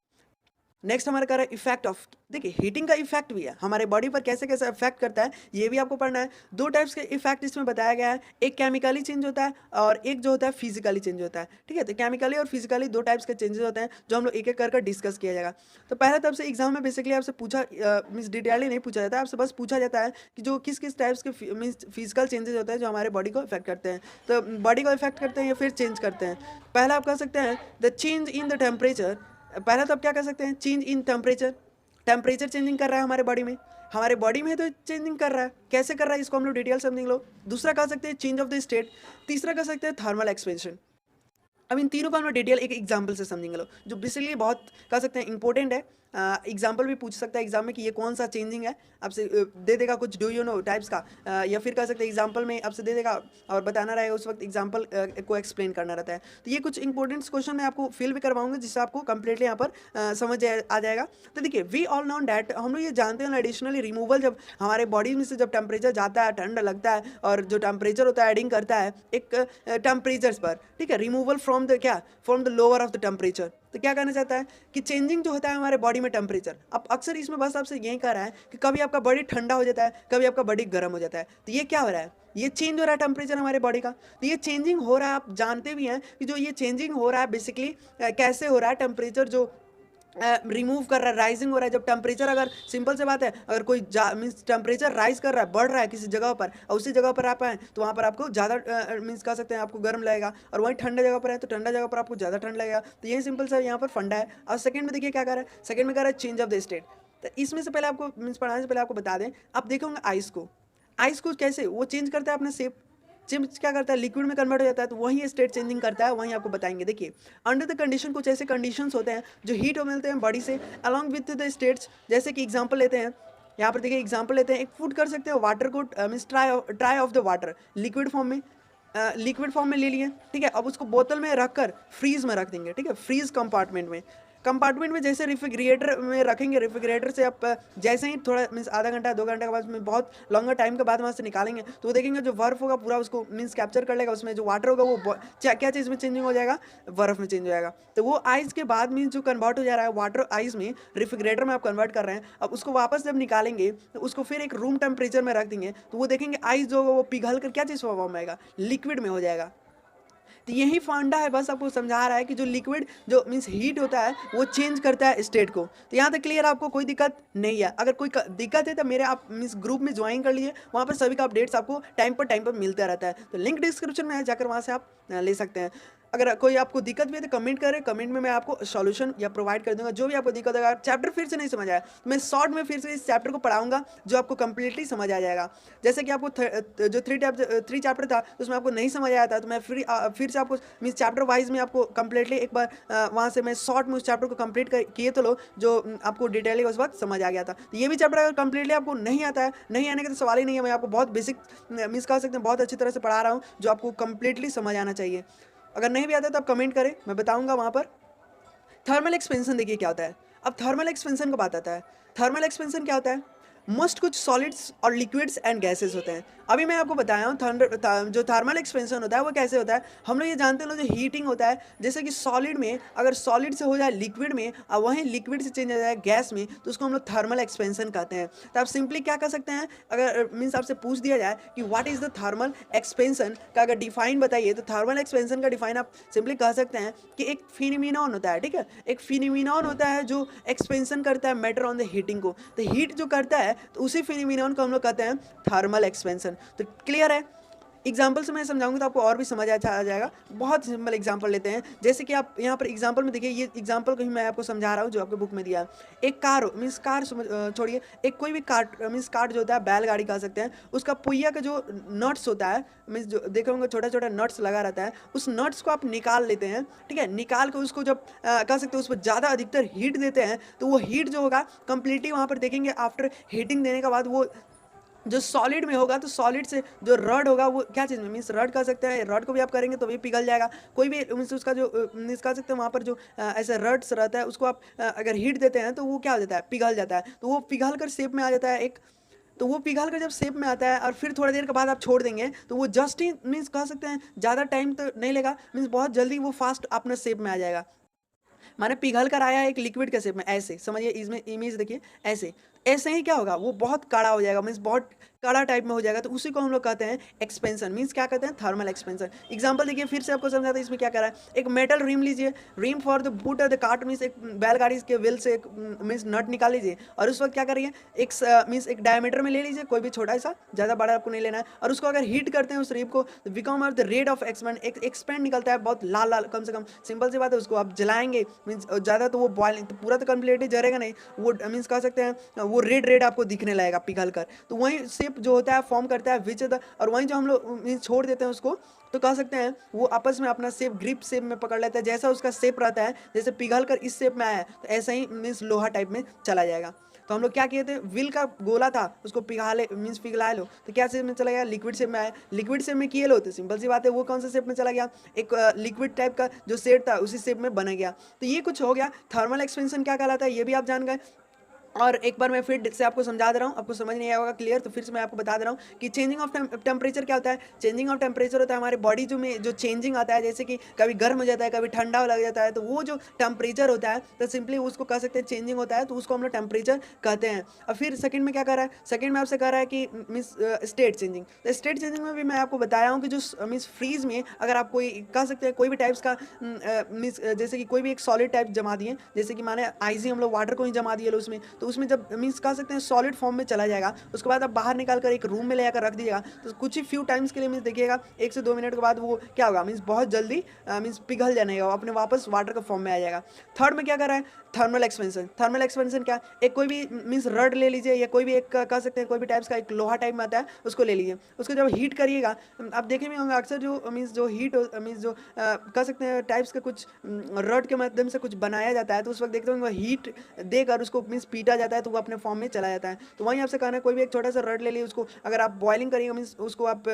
नेक्स्ट हमारा कह रहा है इफेक्ट ऑफ, देखिए हीटिंग का इफेक्ट भी है हमारे बॉडी पर कैसे कैसे इफेक्ट करता है ये भी आपको पढ़ना है। दो टाइप्स के इफेक्ट इसमें बताया गया है, एक केमिकली चेंज होता है और एक जो होता है फिजिकली चेंज होता है, ठीक है। तो केमिकली और फिजिकली दो टाइप्स के चेंजेस होते हैं जो हम लोग एक एक कर डिस्कस किया जाएगा। तो पहले तब से एग्जाम में बेसिकली आपसे पूछा मीन्स डिटेयली नहीं पूछा जाता है, आपसे बस पूछा जाता है कि जो किस किस टाइप्स के मीन्स फिजिकल चेंजेस होते हैं जो हमारे बॉडी को इफेक्ट करते हैं। तो बॉडी को इफेक्ट करते हैं या फिर चेंज करते हैं। पहला आप कह सकते हैं the change in the temperature, पहला तो आप क्या कर सकते हैं change in temperature, temperature changing कर रहा है हमारे बॉडी में तो चेंजिंग कर रहा है, कैसे कर रहा है इसको हम लोग डिटेल समझेंगे लोग। दूसरा कह सकते हैं चेंज ऑफ द स्टेट, तीसरा कह सकते हैं थर्मल एक्सपेंशन। अब इन तीनों को हम लोग डिटेल एक एग्जाम्पल से समझेंगे लोग, जो बेसिकली बहुत कह सकते हैं इंपॉर्टेंट है। एग्जाम्पल भी पूछ सकता है एग्जाम में कि ये कौन सा चेंजिंग है, आपसे दे देगा कुछ डू यू नो टाइप्स का, या फिर कह सकते हैं एग्जाम्पल में आपसे दे देगा और बताना रहेगा उस वक्त एग्जाम्पल को एक्सप्लेन करना रहता है। तो ये कुछ इंपॉर्टेंट क्वेश्चन मैं आपको फिल भी करवाऊंगा जिससे आपको कंप्लीटली यहाँ पर समझ आ जाएगा। तो देखिए वी ऑल नोन डैट, हम लोग ये जानते हैं एडिशनली रिमूवल, जब हमारे बॉडी में से जब टेम्परेचर जाता है ठंड लगता है और जो टेम्परेचर होता है एडिंग करता है एक टेम्परेचर पर, ठीक है, रिमूवल फ्रॉम द क्या from the lower of the temperature. तो क्या कहना चाहता है कि चेंजिंग जो होता है हमारे बॉडी में टेम्परेचर, अब अक्सर इसमें बस आपसे यही कह रहा है कि कभी आपका बॉडी ठंडा हो जाता है कभी आपका बॉडी गर्म हो जाता है। तो ये क्या हो रहा है, ये चेंज हो रहा है टेम्परेचर हमारे बॉडी का। तो ये चेंजिंग हो रहा है, आप जानते भी हैं कि जो ये चेंजिंग हो रहा है बेसिकली कैसे हो रहा है, टेम्परेचर जो रिमूव कर रहा है, राइजिंग हो रहा है। जब टेम्परेचर अगर सिंपल से बात है अगर कोई मीन्स टेम्परेचर राइज कर रहा है बढ़ रहा है किसी जगह पर और उसी जगह पर आप आए तो वहाँ पर आपको ज़्यादा मीन्स कह सकते हैं आपको गर्म लगेगा, और वहीं ठंडे जगह पर है तो ठंडा जगह पर आपको ज़्यादा ठंड लगेगा। तो यही सिंपल सा यहाँ पर फंडा है। और सेकंड में देखिए क्या कर रहा है, सेकंड में कर रहा है चेंज ऑफ द स्टेट। तो इसमें से पहले आपको मीन्स पढ़ाने से पहले आपको बता दें, आप देखोगे आइस को कैसे वो चेंज करता है अपना शेप, चेंज क्या करता है लिक्विड में कन्वर्ट हो जाता है, तो वहीं स्टेट चेंजिंग करता है, वहीं आपको बताएंगे। देखिए अंडर द कंडीशन कुछ ऐसे कंडीशंस होते हैं जो हीट मिलते हैं बॉडी से अलॉन्ग विथ द स्टेट्स। जैसे कि एग्जांपल लेते हैं, यहाँ पर देखिए एग्जांपल लेते हैं, एक फूड कर सकते हो वाटर को means try of the water liquid form में ले लिए, ठीक है। अब उसको बोतल में रख कर फ्रीज में रख देंगे, ठीक है, फ्रीज कंपार्टमेंट में। कंपार्टमेंट में जैसे रेफ्रिजरेटर में रखेंगे, रेफ्रिजरेटर से आप जैसे ही थोड़ा मीन्स आधा घंटा 2 घंटे के बाद उसमें बहुत लॉन्गर टाइम के बाद वहाँ से निकालेंगे तो वो देखेंगे जो बर्फ होगा पूरा उसको मीन्स कैप्चर कर लेगा, उसमें जो वाटर होगा वो क्या चीज़ में चेंजिंग हो जाएगा, बर्फ में चेंज हो जाएगा। तो वो आइस के बाद मीन्स जो कन्वर्ट हो जा रहा है वाटर आइस में, रेफ्रिजरेटर में आप कन्वर्ट कर रहे हैं, अब उसको वापस जब निकालेंगे तो उसको फिर एक रूम टेम्परेचर में रख देंगे तो वो देखेंगे आइस जो होगा वो पिघल कर क्या चीज़ फॉर्म आएगा, लिक्विड में हो जाएगा। तो यही फंडा है, बस आपको समझा रहा है कि जो लिक्विड जो मीन्स हीट होता है वो चेंज करता है स्टेट को। तो यहाँ तक क्लियर, आपको कोई दिक्कत नहीं है। अगर कोई दिक्कत है तो मेरे आप मीन्स ग्रुप में ज्वाइन कर लीजिए, वहाँ पर सभी का अपडेट्स आपको टाइम पर मिलता रहता है। तो लिंक डिस्क्रिप्शन में है, जाकर वहाँ से आप ले सकते हैं। अगर कोई आपको दिक्कत भी है तो कमेंट करें, कमेंट में मैं आपको सॉल्यूशन या प्रोवाइड कर दूंगा जो भी आपको दिक्कत होगा। चैप्टर फिर से नहीं समझ आया तो मैं शॉर्ट में फिर से इस चैप्टर को पढ़ाऊंगा जो आपको कंप्लीटली समझ आ जाएगा। जैसे कि आपको जो थ्री चैप्टर था उसमें आपको नहीं समझ आया था तो मैं फिर से आपको मीन्स चैप्टर वाइज में आपको कंप्लीटली एक बार वहाँ से मैं शॉर्ट में उस चैप्टर को कंप्लीट किए तो लो जो आपको डिटेलिंग उस वक्त समझ आ गया था। तो ये भी चैप्टर अगर कंप्लीटली आपको नहीं आता है, नहीं आने का तो सवाल ही नहीं है, मैं आपको बहुत बेसिक मीन्स कह सकते हैं बहुत अच्छी तरह से पढ़ा रहा हूँ जो आपको कंप्लीटली समझ आना चाहिए। अगर नहीं भी आता तो आप कमेंट करें, मैं बताऊंगा वहाँ पर। थर्मल एक्सपेंशन देखिए क्या होता है। अब थर्मल एक्सपेंशन का बात आता है। थर्मल एक्सपेंशन क्या होता है, मोस्ट कुछ सॉलिड्स और लिक्विड्स एंड गैसेस होते हैं। अभी मैं आपको बताया हूँ जो थर्मल एक्सपेंशन होता है वो कैसे होता है। हम लोग ये जानते हैं जो हीटिंग होता है, जैसे कि सॉलिड में अगर सॉलिड से हो जाए लिक्विड में और वहीं लिक्विड से चेंज हो जाए गैस में तो उसको हम लोग थर्मल एक्सपेंशन कहते हैं। तो आप सिंपली क्या कर सकते हैं, अगर मीन्स आपसे पूछ दिया जाए कि what is the thermal expansion का अगर डिफाइन बताइए तो थर्मल एक्सपेंशन का डिफाइन आप सिंपली कह सकते हैं कि एक फिनोमेनन होता है, ठीक है, एक फिनोमेनन होता है जो एक्सपेंशन करता है मैटर ऑन द हीटिंग को। तो हीट जो करता है तो उसी फिनोमेनन को हम लोग कहते हैं थर्मल एक्सपेंशन। तो क्लियर है। एग्जाम्पल से मैं समझाऊंगा तो आपको और भी समझ आ जाएगा। बहुत सिंपल एग्जाम्पल लेते हैं, जैसे कि आप यहाँ पर एग्जाम्पल में देखिए, ये एग्जाम्पल को ही मैं आपको समझा रहा हूँ जो आपके बुक में दिया है। एक कार मीन्स कार छोड़िए, एक कोई भी कार्ट मीन्स कार्ट जो होता है बैलगाड़ी कह सकते हैं, उसका पुइया का जो नट्स होता है मीन्स जो देखे होंगे छोटा छोटा नट्स लगा रहता है, उस नट्स को आप निकाल लेते हैं, ठीक है, निकाल कर उसको जब कह सकते हैं उस पर ज़्यादा अधिकतर हीट देते हैं तो वो हीट जो होगा कंप्लीटली वहाँ पर देखेंगे आफ्टर हीटिंग देने के बाद वो जो सॉलिड में होगा तो सॉलिड से जो रड होगा वो क्या चीज़ में मीन्स रड कर सकते हैं, रड को भी आप करेंगे तो भी पिघल जाएगा। कोई भी मीन्स उसका जो मीन्स कह सकते हैं वहाँ पर जो ऐसे रड्स रहता है उसको आप अगर हीट देते हैं तो वो क्या हो जाता है, पिघल जाता है। तो वो पिघल कर शेप में आ जाता है एक, तो वो पिघल कर जब शेप में आता है और फिर थोड़ी देर के बाद आप छोड़ देंगे तो वो जस्ट ही मीन्स कह सकते हैं ज़्यादा टाइम तो नहीं लेगा, मीन्स बहुत जल्दी वो फास्ट अपना शेप में आ जाएगा। माने पिघल कर आया एक लिक्विड के शेप में, ऐसे समझिए, इसमें इमेज देखिए, ऐसे ऐसे ही क्या होगा वो बहुत कड़ा हो जाएगा, मीन्स बहुत कड़ा टाइप में हो जाएगा। तो उसी को हम लोग कहते हैं एक्सपेंशन, मीन्स क्या कहते हैं, थर्मल एक्सपेंशन। एग्जांपल देखिए फिर से आपको समझाता है इसमें क्या कर रहा है। एक मेटल रिम लीजिए, rim for the boot of the cart, means एक बैलगाड़ी के व्हील से एक मीन्स नट निकाल लीजिए और उस वक्त क्या करिए एक मीन्स एक डायमीटर में ले लीजिए, कोई भी छोटा सा, ज़्यादा बड़ा आपको नहीं लेना है, और उसको अगर हीट करते हैं उस रिम को become of the rate of expand, एक एक्सपेंड निकलता है बहुत लाल लाल, कम से कम सिंपल सी बात है, उसको आप जलाएंगे मीन्स ज़्यादा तो वो बॉइलिंग तो पूरा तो कम्प्लीटली जरेगा नहीं, वो मीन्स कह सकते हैं वो रेड रेड आपको दिखने लगेगा पिघल कर। तो वही शेप जो होता है फॉर्म करता है विच द, और वहीं जो हम लोग मीन्स छोड़ देते हैं उसको तो कह सकते हैं वो आपस में अपना शेप ग्रिप शेप में पकड़ लेता है, जैसा उसका शेप रहता है, जैसे पिघल कर इस शेप में आया है तो ऐसा ही मीन्स लोहा टाइप में चला जाएगा। तो हम लोग क्या किए थे, व्हील का गोला था उसको पिघाले मीन्स पिघला लो तो क्या शेप में चला गया, लिक्विड शेप में आया। लिक्विड शेप में किए लो तो सिंपल सी बात है वो कौन सा शेप में चला गया, एक लिक्विड टाइप का जो शेप था उसी शेप में बन गया। तो ये कुछ हो गया थर्मल एक्सपेंशन क्या कहलाता है, ये भी आप जान गए। और एक बार मैं फिर से आपको समझा दे रहा हूँ, आपको समझ नहीं आया होगा क्लियर, तो फिर से मैं आपको बता दे रहा हूँ कि चेंजिंग ऑफ टेम्परेचर क्या होता है। चेंजिंग ऑफ टेम्परेचर होता है हमारे बॉडी जो में जो चेंजिंग आता है, जैसे कि कभी गर्म हो जाता है कभी ठंडा लग जाता है, तो वो जो टेम्परेचर होता है तो सिंपली उसको कह सकते हैं चेंजिंग होता है, तो उसको हम लोग टेम्परेचर कहते हैं। और फिर सेकंड में क्या कर रहा है, सेकंड में आपसे कह रहा है कि मीन्स स्टेट चेंजिंग। तो स्टेट चेंजिंग में भी मैं आपको बताया हूँ कि जो मीन्स फ्रीज में अगर आप कोई कह सकते हैं कोई भी टाइप्स का मीन्स जैसे कि कोई भी एक सॉलिड टाइप जमा दिए, जैसे कि माने आइसी हम लोग वाटर को ही जमा दिए लो उसमें, तो उसमें जब मीन्स कह सकते हैं सॉलिड फॉर्म में चला जाएगा, उसके बाद आप बाहर निकाल कर एक रूम में ले जाकर रख दीजिएगा, तो कुछ ही फ्यू टाइम्स के लिए मीन्स देखिएगा 1 से 2 मिनट के बाद वो क्या होगा मीन्स बहुत जल्दी मीन्स पिघल जाने का अपने वापस वाटर का फॉर्म में आ जाएगा। थर्ड में क्या कर रहा है, थर्मल एक्सपेंशन। थर्मल एक्सपेंशन क्या, एक कोई भी मीन्स रड ले लीजिए या कोई भी एक कह सकते हैं कोई भी टाइप्स का एक लोहा टाइप में आता है उसको ले लीजिए, उसको जब हीट करिएगा आप देखे भी होंगे अक्सर जो मीन्स जो हीट मीन्स जो कह सकते हैं टाइप्स का कुछ रड के माध्यम से कुछ बनाया जाता है, तो उस वक्त देखते होंगे हीट देकर उसको मीन्स पीटा जाता है तो वो अपने फॉर्म में चला जाता है। तो वहीं आपसे कहना है कोई भी एक छोटा सा रड ले लीजिए, उसको अगर आप बॉइलिंग करिएगा मीन्स उसको आप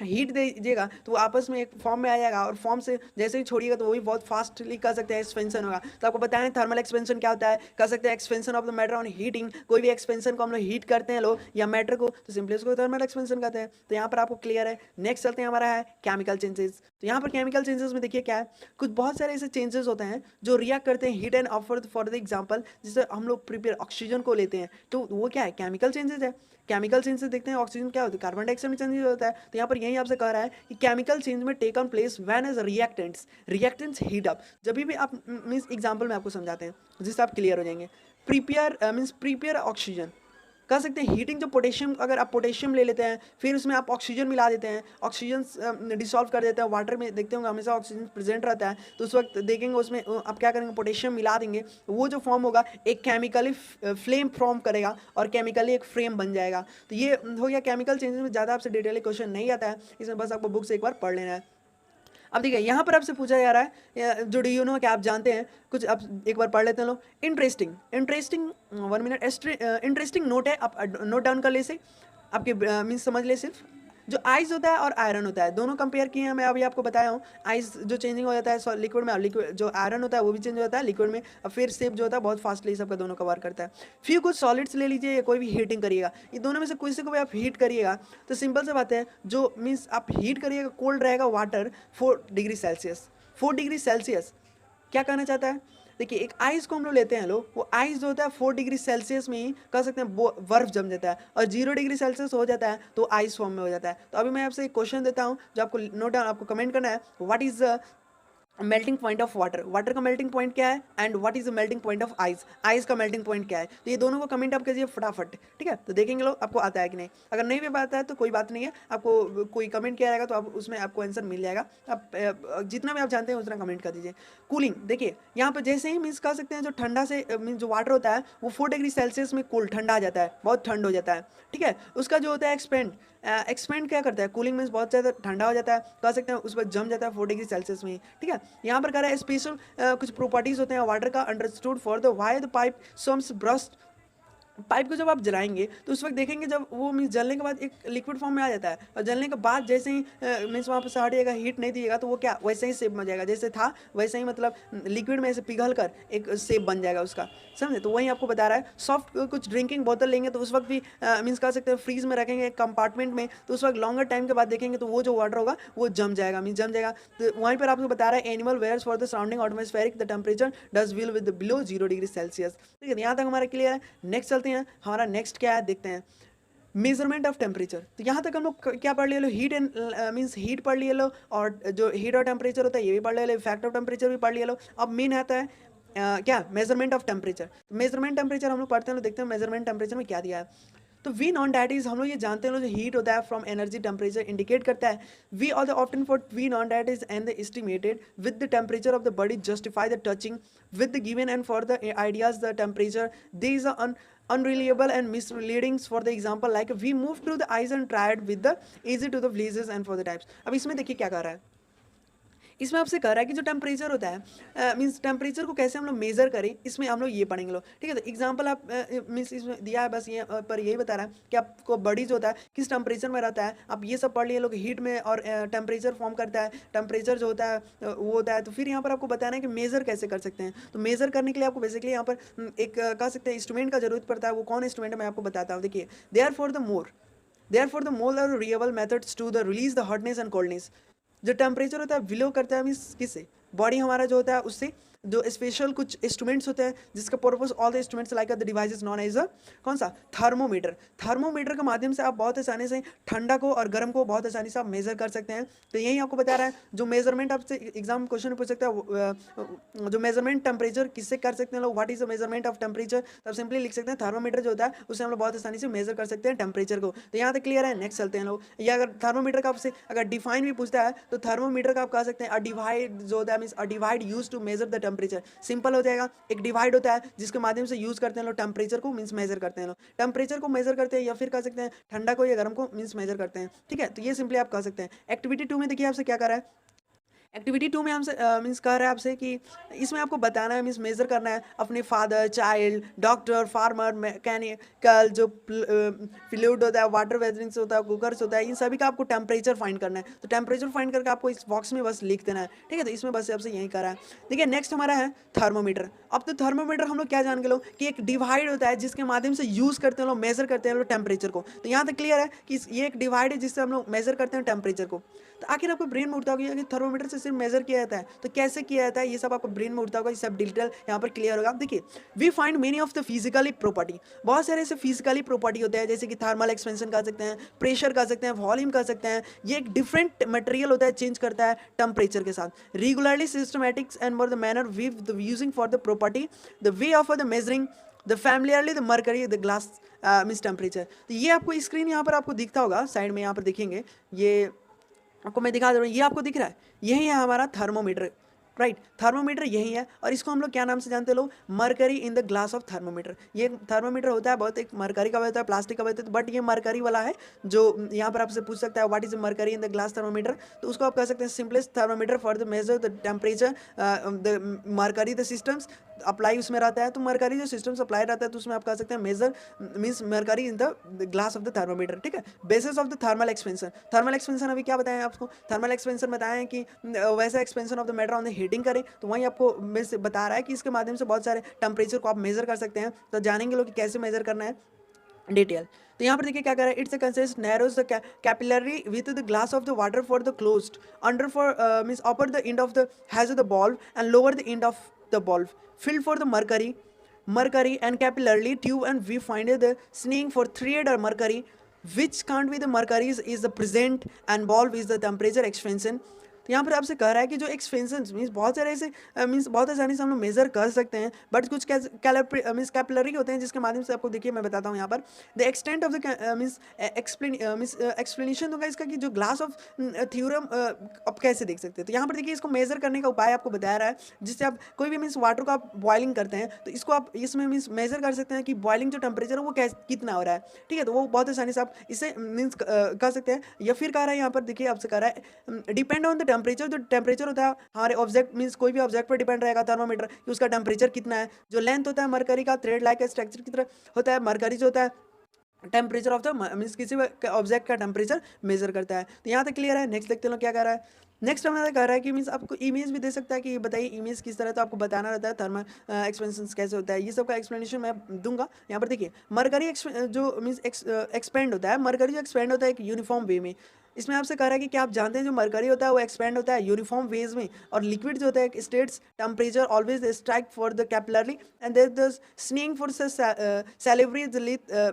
हीट दीजिएगा तो वो आपस में एक फॉर्म में आ जाएगा, और फॉर्म से जैसे ही छोड़िएगा तो वो भी बहुत फास्टली कर सकते हैं एक्सपेंशन होगा। तो आपको बताएं थर्मल एक्सपेंशन क्या होता है, कर सकते हैं expansion of the matter on heating. कोई भी एक्सपेंशन को हम लोग हीट करते हैं लोग या मैटर को, तो सिंपली उसको थर्मल एक्सपेंशन कहते हैं। तो यहाँ पर आपको क्लियर है। नेक्स्ट चलते हैं, हमारा है केमिकल चेंजेस। तो यहाँ पर केमिकल चेंजेस में देखिए क्या है, कुछ बहुत सारे ऐसे चेंजेस होते हैं जो रिएक्ट करते हैं heat and offer for the example, जिससे हम लोग प्रिपेयर ऑक्सीजन को लेते हैं, तो वो क्या है, केमिकल चेंजेस है। केमिकल चेंज से देखते हैं ऑक्सीजन क्या होता है, कार्बन डाइऑक्साइड में चेंज होता है। तो यहाँ पर यही आपसे कह रहा है कि केमिकल चेंज में taken place when as reactants heat up. जब भी आप मीन्स एग्जांपल में आपको समझाते हैं जिससे आप क्लियर हो जाएंगे। प्रिपेयर मीन्स प्रिपेयर ऑक्सीजन कर सकते हैं हीटिंग। जो पोटेशियम, अगर आप पोटेशियम ले लेते हैं फिर उसमें आप ऑक्सीजन मिला देते हैं, ऑक्सीजन डिसॉल्व कर देते हैं वाटर में, देखते होंगे हमेशा ऑक्सीजन प्रेजेंट रहता है, तो उस वक्त देखेंगे उसमें आप क्या करेंगे, पोटेशियम मिला देंगे, वो जो फॉर्म होगा एक केमिकली फ्लेम फॉर्म करेगा और केमिकली एक फ्रेम बन जाएगा। तो ये हो गया केमिकल चेंजेस में। ज़्यादा आपसे डिटेल क्वेश्चन नहीं आता है, इसमें बस आपको बुक से एक बार पढ़ लेना है। अब देखिए यहाँ पर आपसे पूछा जा रहा है जो डू यू नो, क्या आप जानते हैं कुछ, अब एक बार पढ़ लेते हैं लोग। Interesting interesting 1 minute, interesting note है, आप नोट डाउन कर ले से आपके मीन्स समझ ले। सिर्फ जो आइस होता है और आयरन होता है दोनों कंपेयर किए हैं, मैं अभी आपको बताया हूँ। आइस जो चेंजिंग हो जाता है लिक्विड में, और लिक्विड जो आयरन होता है वो भी चेंज हो जाता है लिक्विड में, और फिर शेप जो होता है बहुत फास्टली सबका दोनों कवर करता है। फिर कुछ सॉलिड्स ले लीजिए या कोई भी हीटिंग करिएगा, ये दोनों में से किसी को भी आप हीट करिएगा तो सिंपल से बात है, जो मीन्स आप हीट करिएगा कोल्ड रहेगा water 4 degree Celsius. 4 degree Celsius क्या कहना चाहता है, देखिए एक आइस को हम लोग लेते हैं लोग, वो आइस जो होता है 4 डिग्री सेल्सियस में ही कह सकते हैं बर्फ जम जाता है, और 0 डिग्री सेल्सियस हो जाता है तो आइस फॉर्म में हो जाता है। तो अभी मैं आपसे एक क्वेश्चन देता हूँ जो आपको नोट डाउन, आपको कमेंट करना है, what is melting point of water, water का मेल्टिंग पॉइंट क्या है, and what is the melting point of ice, ice का मेल्टिंग पॉइंट क्या है। तो ये दोनों को कमेंट आप कीजिए फटाफट, ठीक है। तो देखेंगे लोग आपको आता है कि नहीं, अगर नहीं भी आता है तो कोई बात नहीं है, आपको कोई कमेंट किया जाएगा तो आप उसमें आपको आंसर मिल जाएगा। आप जितना भी आप जानते हैं उतना कमेंट कर दीजिए। कूलिंग देखिए यहाँ पर जैसे ही मीन्स कह सकते हैं जो ठंडा से मीन्स जो वाटर होता है वो 4 डिग्री सेल्सियस में कूल ठंडा आ जाता है, बहुत ठंड हो जाता है, ठीक है। उसका जो होता है एक्सपेंड क्या करता है, कूलिंग मीन्स बहुत ज़्यादा ठंडा हो जाता है, कह सकते हैं उस पर जम जाता है 4 डिग्री सेल्सियस में, ठीक है। यहाँ पर कह रहा है स्पेशल कुछ प्रॉपर्टीज होते हैं वाटर का understood for the why the pipe sums burst. Pipe को जब आप जलाएंगे तो उस वक्त देखेंगे जब वो मीन्स जलने के बाद एक लिक्विड फॉर्म में आ जाता है, और जलने के बाद जैसे ही मीन्स वहाँ पर से हटिएगा, हीट नहीं दिएगा तो वो क्या वैसे ही शेप बन जाएगा, जैसे था वैसे ही, मतलब लिक्विड में ऐसे पिघल कर एक शेप बन जाएगा उसका, समझे। तो वही आपको बता रहा है। सॉफ्ट कुछ ड्रिंकिंग बोतल लेंगे तो उस वक्त भी मीन्स कह सकते हैं फ्रीज में रखेंगे एक कंपार्टमेंट में, तो उस वक्त लॉन्गर टाइम के बाद देखेंगे तो वो जो वाटर होगा वो जम जाएगा, मीन्स जम जाएगा। तो वहीं पर आपको बता रहा है animal wares for the surrounding atmospheric the temperature does will with below 0 degree Celsius, ठीक है। यहाँ तक हमारा क्लियर है। नेक्स्ट चलते हैं, हमारा नेक्स्ट क्या है देखते हैं, मेजरमेंट ऑफ टेम्परेचर। तो यहाँ तक हम लोग क्या पढ़ लिए लो, हीट एंड मीन्स हीट पढ़ लिए लो, और जो हीट और टेम्परेचर होता है ये भी पढ़ लिए लो, इफेक्ट ऑफ टेम्परेचर भी पढ़ लिए लो। अब मेन आता है क्या, measurement of temperature. Measurement temperature हम लोग पढ़ते हैं, लोग देखते हैं मेजरमेंट टेम्परेचर में क्या दिया है। तो वी नॉन डैट इज, हम लोग ये जानते हैं लोग, जो हीट होता है फ्रॉम एनर्जी टेम्परेचर इंडिकेट करता है। We all the often for we known that is and the estimated with the temperature of the body justify the touching with the given and for the ideas the temperature they is unreliable and misleadings for the example like we move through the eyes and tried with the easy to the bleases and for the types। अब इसमें देखिए क्या कर रहा है, इसमें आपसे कह रहा है कि जो टेम्परेचर होता है मीन्स टेम्परेचर को कैसे हम लोग मेजर करें, इसमें हम लोग ये पढ़ेंगे लोग, ठीक है। तो एग्जांपल आप मीन्स इसमें दिया है, बस ये पर यही बता रहा है कि आपको बॉडी जो होता है किस टेम्परेचर में रहता है, आप ये सब पढ़ लिए लोग, हीट में और टेम्परेचर फॉर्म करता है, टेम्परेचर जो होता है वो होता है। तो फिर यहाँ पर आपको बताना है कि मेजर कैसे कर सकते हैं। तो मेजर करने के लिए आपको बेसिकली यहाँ पर एक कह सकते हैं इंस्ट्रूमेंट का जरूरत पड़ता है। वो कौन इंस्ट्रूमेंट है मैं आपको बताता हूँ। देखिए therefore the more reliable methods to the release the hotness and coldness। जो टेम्परेचर होता है विलो करता है मीन्स किससे, बॉडी हमारा जो होता है उससे। जो स्पेशल कुछ इंस्ट्रूमेंट्स होते हैं जिसका purpose all the instruments like the devices known as a कौन सा, थर्मोमीटर। थर्मोमीटर के माध्यम से आप बहुत आसानी से ठंडा को और गर्म को बहुत आसानी से आप मेजर कर सकते हैं। तो यही आपको बता रहा है जो मेजरमेंट आपसे एग्जाम क्वेश्चन पूछ सकता है, जो मेजरमेंट टेम्परेचर किससे कर सकते हैं लोग, what is the measurement of temperature, तब सिंपली लिख सकते हैं थर्मोमीटर जो होता है उससे हम लोग बहुत आसानी से मेजर कर सकते हैं टेम्परेचर को। तो यहाँ तक क्लियर है। नेक्स्ट चलते हैं लोग, या अगर थर्मोमीटर का आपसे अगर डिफाइन भी पूछता है तो थर्मोमीटर का आप कह सकते हैं अ डिवाइड जो होता है means a divide use to measure the temperature. Simple हो जाएगा, एक डिवाइड होता है जिसके माध्यम से यूज करते हैं लोग टेम्परेचर को मीन्स मेजर करते हैं लोग, टेम्परेचर को मेजर करते हैं, या फिर कह सकते हैं ठंडा को या गर्म को मीन्स मेजर करते हैं, ठीक है। तो ये सिंपली आप कह सकते हैं। एक्टिविटी 2 में देखिए आपसे क्या कर रहा है, एक्टिविटी 2 में हमसे मीन्स कह रहा है आपसे कि इसमें आपको बताना है, मीन्स मेज़र करना है अपने father, child, doctor, farmer, mechanical, जो फ्लूइड होता है, वाटर वेदरिंग्स होता है, कुकर्स होता है, इन सभी का आपको टेम्परेचर फाइंड करना है। तो टेम्परेचर फाइंड करके आपको इस बॉक्स में बस लिख देना है, ठीक है। तो इसमें बस आपसे यही करा है। देखिए नेक्स्ट हमारा है थर्मोमीटर। अब तो थर्मोमीटर हम लोग क्या जान के लोग कि एक डिवाइड होता है जिसके माध्यम से यूज़ करते हैं लोग, मेजर करते हैं लोग टेम्परेचर को। तो यहाँ तक क्लियर है कि ये एक डिवाइड है जिससे हम लोग मेजर करते हैं टेम्परेचर को। तो आखिर आपको ब्रेन में उठता होगा कि थर्मोमीटर से सिर्फ मेजर किया जाता है, तो कैसे किया जाता है, ये सब आपको ब्रेन में उठता होगा, ये सब डिटेल यहाँ पर क्लियर होगा। देखिए we find many of the physically property, बहुत सारे ऐसे फिजिकली प्रॉपर्टी होते हैं जैसे कि थर्मल एक्सपेंशन कर सकते हैं, प्रेशर कर सकते हैं, वॉल्यूम कर सकते हैं। ये एक डिफरेंट मटेरियल होता है, चेंज करता है टेम्परेचर के साथ। Regularly systematics and for the manner we using for the property the way of the measuring the familiarly the mercury the glass means temperature. तो ये आपको स्क्रीन यहाँ पर आपको दिखता होगा, साइड में यहाँ पर देखेंगे, ये आपको मैं दिखा दे रहा हूँ, ये आपको दिख रहा है, यही है हमारा थर्मोमीटर, राइट। थर्मोमीटर यही है और इसको हम लोग क्या नाम से जानते हैं लोग, mercury in the glass of thermometer. ये थर्मोमीटर होता है, बहुत एक मरकरी का होता है, प्लास्टिक का होता है, बट ये मरकरी वाला है जो यहाँ पर आपसे पूछ सकता है what is mercury in the glass thermometer. तो उसको आप कह सकते हैं simplest thermometer for the major the temperature the mercury the systems apply उसमें रहता है। तो मरकरी जो सिस्टम्स अप्लाई रहता है तो उसमें आप कह सकते हैं measure means mercury in the glass of the thermometer, ठीक है। Basis of the thermal expansion, thermal expansion अभी क्या बताएं आपको, थर्मल एक्सपेंशन बताएं कि वैसा expansion of the matter on the heating करें। तो वहीं आपको बता रहा है कि इसके माध्यम से बहुत सारे टेम्परेचर को आप मेजर कर सकते हैं। तो जानेंगे लोग कि कैसे मेजर करना है डिटेल। तो यहाँ पर देखिए क्या कर रहा है, it's consist narrows the capillary with the glass of the water for the closed under for means upper the end of the has the valve and lower the end of the bulb filled for the mercury and capillary tube, and we find the snake for thread or mercury which can't be the mercury is the present and bulb is the temperature expansion। तो यहाँ पर आपसे कह रहा है कि जो expansion means बहुत सारे ऐसे मीन्स बहुत आसानी से हम लोग मेजर कर सकते हैं, बट कुछ मीन्स कैपिलरी होते हैं जिसके माध्यम से आपको देखिए मैं बताता हूँ यहाँ पर the extent of the means explanation होगा इसका कि जो ग्लास ऑफ थ्योरम आप कैसे देख सकते हैं। तो यहाँ पर देखिए इसको मेजर करने का उपाय आपको बताया रहा है, जिससे आप कोई भी मीन्स वाटर को आप बॉइलिंग करते हैं तो इसको आप इसमें मीन्स मेजर कर सकते हैं कि बॉइलिंग जो टेम्परेचर है वो कितना हो रहा है, ठीक है। तो वो बहुत आसानी से आप इसे मीन्स कर सकते हैं। या फिर कह रहा है यहाँ पर देखिए आपसे कह रहा है डिपेंड ऑन द टेम्परेचर, जो टेम्परेचर होता है हमारे ऑब्जेक्ट मीन्स कोई भी ऑब्जेक्ट पर डिपेंड रहेगा थर्मोमीटर कि उसका टेम्परेचर कितना है। जो लेंथ होता है मरकरी का थ्रेड लाइक स्ट्रक्चर की तरह होता है, मरकरी जो होता है टेम्परेचर ऑफ द मीन्स किसी ऑब्जेक्ट का टेम्परेचर मेजर करता है। तो यहाँ तक क्लियर है। नेक्स्ट देखते हैं क्या कह रहा है। नेक्स्ट हमारा कह रहा है कि मीन्स आपको इमेज भी दे सकता है कि बताइए इमेज किस तरह, तो आपको बताना रहता है थर्मल एक्सपेंशन कैसे होता है, ये सब का एक्सप्लेनेशन मैं दूंगा। यहाँ पर देखिए मरकरी जो मीन्स एक्सपेंड होता है, मरकरी जो एक्सपेंड होता है एक यूनिफॉर्म वे में। इसमें आपसे कह रहा है कि क्या आप जानते हैं जो मरकरी होता है वो एक्सपेंड होता है यूनिफॉर्म वेज में, और लिक्विड जो होता है states temperature always strike for the capillary and there the sneezing for salivary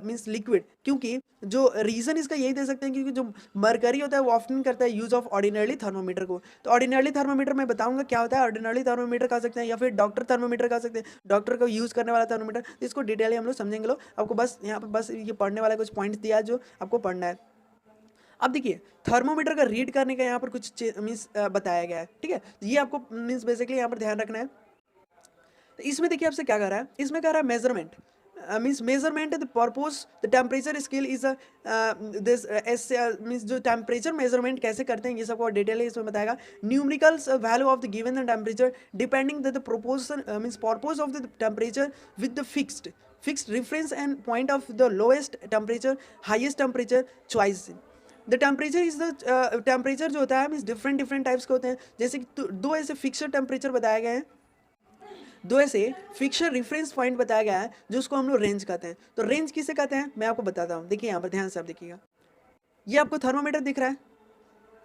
means liquid. क्योंकि जो रीज़न इसका यही दे सकते हैं क्योंकि जो मरकरी होता है वो ऑफ्टन करता है यूज़ ऑफ ऑर्डिनरी थर्मोमीटर को। तो ऑर्डिनरी थर्मोमीटर मैं बताऊंगा क्या होता है। ऑर्डिनरी थर्मोमीटर कह सकते हैं या फिर डॉक्टर थर्मोमीटर कह सकते हैं, डॉक्टर को यूज़ करने वाला थर्मोमीटर। तो इसको डिटेल हम लोग समझेंगे लोग। आपको बस यहाँ पर बस ये पढ़ने वाला कुछ पॉइंट्स दिया जो आपको पढ़ना है। अब देखिए थर्मोमीटर का रीड करने का यहाँ पर कुछ मीन्स बताया गया है, ठीक है। ये आपको मीन्स बेसिकली यहाँ पर ध्यान रखना है। तो इसमें देखिए आपसे क्या कर रहा है, इसमें कह रहा है measurement means measurement the purpose the temperature scale is this means जो टेम्परेचर मेजरमेंट कैसे करते हैं ये सबको डिटेल है इसमें बताएगा। Numericals value of the given the temperature depending the proportion means purpose of the temperature with the fixed reference and point of the lowest temperature highest temperature choice. The temperature is the temperature जो होता है means different types के होते हैं। जैसे कि दो ऐसे फिक्सड टेम्परेचर बताए गए हैं, दो ऐसे फिक्सर रेफरेंस पॉइंट बताया गया है जो उसको हम लोग रेंज कहते हैं। तो रेंज किसे कहते हैं मैं आपको बताता हूँ। देखिए यहाँ पर ध्यान से आप देखिएगा, ये आपको थर्मोमीटर दिख रहा है,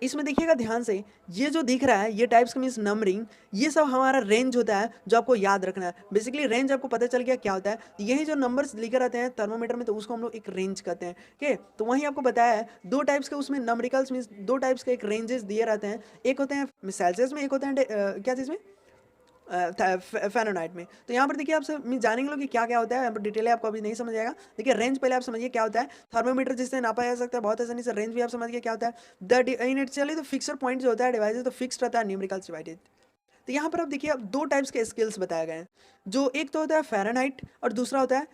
इसमें देखिएगा ध्यान से, ये जो दिख रहा है ये टाइप्स का मीन्स नंबरिंग, ये सब हमारा रेंज होता है जो आपको याद रखना है। बेसिकली रेंज आपको पता चल गया क्या होता है। यही जो नंबर्स लिखे रहते हैं थर्मोमीटर में तो उसको हम लोग एक रेंज कहते हैं, ठीक है। तो वहीं आपको बताया है दो टाइप्स के उसमें नंबरिकल्स मीन्स दो टाइप्स के एक रेंजेस दिए रहते हैं। एक होते हैं सेल्सियस में, एक होते हैं क्या चीज़ में फ़ारेनहाइट में। तो यहाँ पर देखिए आप सब जानेंगे लोग कि क्या क्या होता है। यहाँ पर डिटेल आपको अभी नहीं समझ आएगा। देखिए रेंज पहले आप समझिए क्या होता है। थर्मोमीटर जिससे नापा जा सकता है बहुत आसानी से, रेंज भी आप समझिए क्या होता है। द इनिशियली तो फिक्सर पॉइंट जो होता है डिवाइस तो फिक्स्ड रहता है, न्यूमेरिकल्स डिवाइडेड। तो यहाँ पर आप देखिए अब दो टाइप्स के स्केल्स बताए गए हैं, जो एक तो होता है फ़ारेनहाइट और दूसरा होता है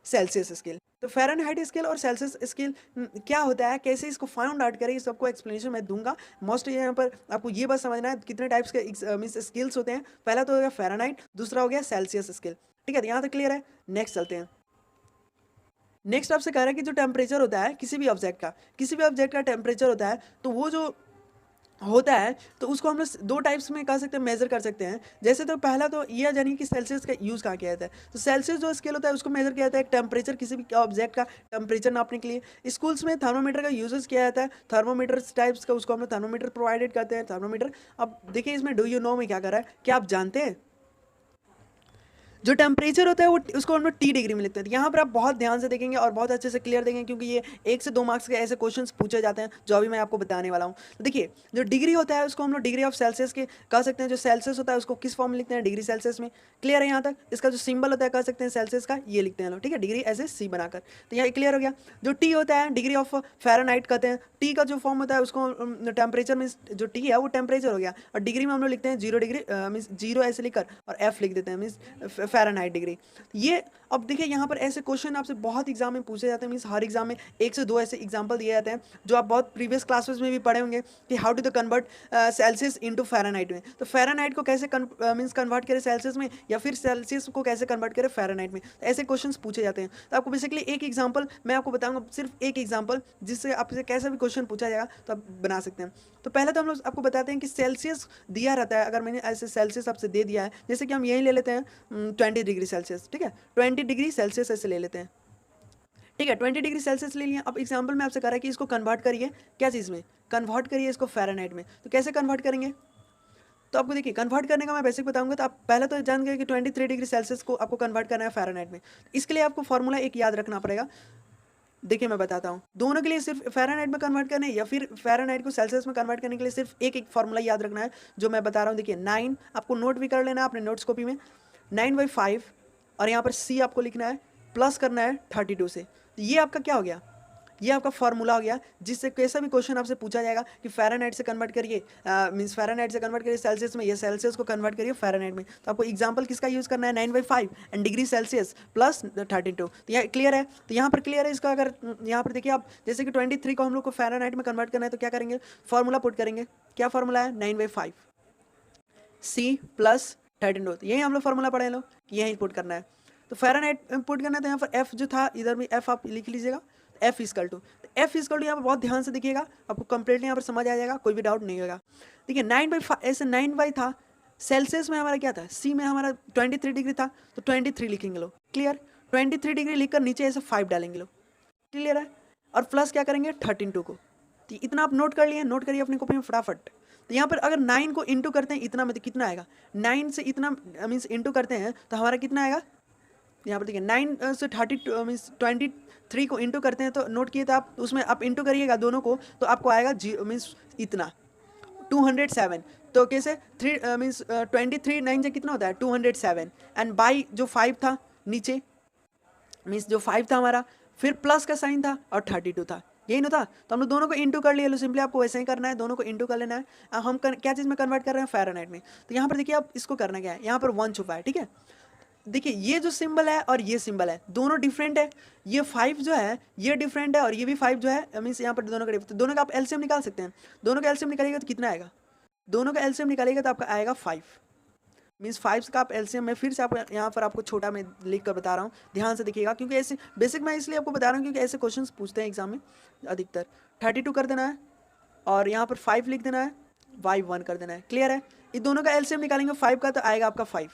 सेल्सियस स्केल। तो फ़ारेनहाइट स्केल और सेल्सियस स्केल क्या होता है, कैसे इसको फाइंड आउट करें, इस सबको एक्सप्लेनेशन मैं दूंगा। मोस्ट यहाँ पर आपको ये बस समझना है कितने टाइप्स के मीन्स स्केल्स होते हैं। पहला तो हो गया फ़ारेनहाइट, दूसरा हो गया सेल्सियस स्केल। ठीक है, तो यहाँ तक क्लियर है। नेक्स्ट चलते हैं। नेक्स्ट आपसे कह रहा है कि जो टेम्परेचर होता है किसी भी ऑब्जेक्ट का टेम्परेचर होता है, तो वो जो होता है तो उसको हम लोग दो टाइप्स में कह सकते हैं, मेजर कर सकते हैं। जैसे तो पहला तो ये जानिए कि सेल्सियस का यूज़ कहाँ किया जाता है। तो सेल्सियस जो स्केल होता है उसको मेजर किया जाता है टेम्परेचर, किसी भी ऑब्जेक्ट का टेम्परेचर नापने के लिए। स्कूल्स में थर्मोमीटर का यूजेस किया जाता है, थर्मोमीटर टाइप्स का, उसको हम लोग थर्मोमीटर प्रोवाइडेड करते हैं, थर्मोमीटर। अब देखिए इसमें डू यू नो में क्या कर रहा है, क्या आप जानते हैं जो टेम्परेचर होता है वो उसको हम लोग टी डिग्री में लिखते हैं। यहाँ पर आप बहुत ध्यान से देखेंगे और बहुत अच्छे से क्लियर देखेंगे, क्योंकि ये 1 से 2 मार्क्स के ऐसे क्वेश्चंस पूछे जाते हैं जो अभी मैं आपको बताने वाला हूँ। तो देखिए जो डिग्री होता है उसको हम लोग डिग्री ऑफ सेल्सियस के कह सकते हैं। जो सेल्सियस होता है उसको किस फॉर्म में लिखते हैं, डिग्री सेल्सियस में। क्लियर है यहाँ तक। इसका जो सिंबल होता है कह सकते हैं सेल्सियस का, ये लिखते हैं लोग। ठीक है, डिग्री ऐसे सी बनाकर। तो यहाँ क्लियर हो गया। जो टी होता है डिग्री ऑफ फ़ारेनहाइट कहते हैं। टी का जो फॉर्म होता है उसको टेम्परेचर में, जो टी है वो टेम्परेचर हो गया, और डिग्री में हम लोग लिखते हैं 0 डिग्री, मीन्स 0 ऐसे लिखकर और एफ लिख देते हैं, मीन्स फ़ारेनहाइट डिग्री। ये अब देखिए यहाँ पर ऐसे क्वेश्चन आपसे बहुत एग्जाम में पूछे जाते हैं, मीन्स हर एग्जाम में 1 से 2 ऐसे एग्जाम्पल दिए जाते हैं जो आप बहुत प्रीवियस क्लासेस में भी पढ़े होंगे कि how to the convert Celsius into Fahrenheit में। तो फ़ारेनहाइट को कैसे मीन्स कन्वर्ट करें सेल्सियस में, या फिर सेल्सियस को कैसे कन्वर्ट करें फ़ारेनहाइट में। तो ऐसे क्वेश्चन पूछे जाते हैं। तो आपको बेसिकली एक एग्जाम्पल मैं आपको बताऊँगा, सिर्फ एक एग्जाम्पल, जिससे आपसे कैसा भी क्वेश्चन पूछा जाएगा तो आप बना सकते हैं। तो पहले तो हम लोग आपको बताते हैं कि सेल्सियस दिया रहता है। अगर मैंने ऐसे सेल्सियस आपसे दे दिया है, जैसे कि हम यही ले लेते हैं 20 डिग्री सेल्सियस। ठीक है, 20 डिग्री सेल्सियस ऐसे ले लेते हैं। ठीक है, 20 डिग्री सेल्सियस ले लिया। अब एग्जाम्पल में आपसे कह रहा है कि इसको कन्वर्ट करिए क्या चीज़ में, कन्वर्ट करिए इसको फ़ारेनहाइट में। तो कैसे कन्वर्ट करेंगे, तो आपको देखिए कन्वर्ट करने का मैं बेसिक बताऊंगा। तो आप पहले तो जान गए कि 23 डिग्री सेल्सियस को आपको कन्वर्ट करना है फ़ारेनहाइट में। इसके लिए आपको फॉर्मूला एक याद रखना पड़ेगा। देखिए मैं बताता हूँ, दोनों के लिए सिर्फ फ़ारेनहाइट में कन्वर्ट करना है या फिर फ़ारेनहाइट को सेल्सियस में कन्वर्ट करने के लिए सिर्फ एक एक फॉर्मूला याद रखना है जो मैं बता रहा हूँ। देखिए 9 आपको नोट भी कर लेना है अपने नोट्स कॉपी में, 9/5, और यहाँ पर सी आपको लिखना है, प्लस करना है 32 से। तो ये आपका क्या हो गया, ये आपका फॉर्मूला हो गया, जिससे कैसा भी क्वेश्चन आपसे पूछा जाएगा कि फ़ारेनहाइट से कन्वर्ट करिए, मीन्स फ़ारेनहाइट से कन्वर्ट करिए सेल्सियस में, या सेल्सियस को कन्वर्ट करिए फ़ारेनहाइट में। तो आपको एग्जांपल किसका यूज़ करना है, 9/5 एंड डिग्री सेल्सियस प्लस 32। तो यह क्लियर है। तो यहाँ पर क्लियर है इसका। अगर यहाँ पर देखिए आप, जैसे कि 23 को हम लोग को फ़ारेनहाइट में कन्वर्ट करना है, तो क्या करेंगे, फॉर्मूला पुट करेंगे। क्या फॉर्मूला है, 9/5 सी प्लस 32। तो यही हम लोग फॉर्मूला पढ़े लोग, यही पुट करना है। तो फ़ारेनहाइट पुट करना है, तो यहाँ पर एफ जो था इधर भी एफ आप लिख लीजिएगा, F equal to, F equal to यहाँ पर बहुत ध्यान से देखिएगा, आपको कंप्लीटली यहाँ पर समझ आ जाएगा, कोई भी डाउट नहीं होगा। देखिए 9/5 ऐसे 9 था, सेल्सियस में हमारा क्या था, सी में हमारा 23 डिग्री था, तो 23 लिखेंगे लोग। क्लियर, 23 डिग्री लिखकर नीचे ऐसे 5 डालेंगे लोग। क्लियर है, और प्लस क्या करेंगे 32 को। तो इतना आप नोट कर लिए, नोट करिए अपनी कॉपी में फटाफट। तो यहाँ पर अगर 9 को इंटू करते हैं इतना में, तो कितना आएगा, 9 से इतना मीन्स इंटू करते हैं तो हमारा कितना आएगा, यहाँ पर देखिए 9 से 32 मीन्स 23 को इंटू करते हैं, तो नोट किए थे आप, उसमें आप इंटू करिएगा दोनों को, तो आपको आएगा मीन्स इतना 207। तो कैसे 3 मीन्स 23 9 से कितना होता है 207, एंड बाई जो 5 था नीचे, मीन्स जो 5 था हमारा, फिर प्लस का साइन था और 32 था, यही ना था। तो हम लोग दोनों को इंटू कर लिए, लो सिंपली आपको वैसे ही करना है, दोनों को इंटू कर लेना है। हम क्या चीज़ में कन्वर्ट कर रहे हैं, फ़ारेनहाइट में। तो यहाँ पर देखिए आप इसको करना क्या है, यहाँ पर 1 छुपा है। ठीक है, देखिए ये जो सिंबल है और ये सिंबल है दोनों डिफरेंट है। ये 5 जो है ये डिफरेंट है, और ये भी 5 जो है, मीन्स यहाँ पर दोनों का डिफरेंट। तो दोनों का आप एलसीएम निकाल सकते हैं। दोनों का एलसीएम निकालिएगा तो कितना आएगा, दोनों का एलसीएम निकालिएगा तो आपका आएगा 5, मीन्स 5 का आप एलसीएम में फिर से आप यहाँ पर आपको छोटा में लिख कर बता रहा हूँ, ध्यान से देखिएगा, क्योंकि ऐसे बेसिक मैं इसलिए आपको बता रहा हूँ क्योंकि ऐसे क्वेश्चंस पूछते हैं एग्जाम में अधिकतर। 32 कर देना है और यहाँ पर 5 लिख देना है, y1 कर देना है। क्लियर है, ये दोनों का एलसीएम निकालेंगे 5 का, तो आएगा आपका 5।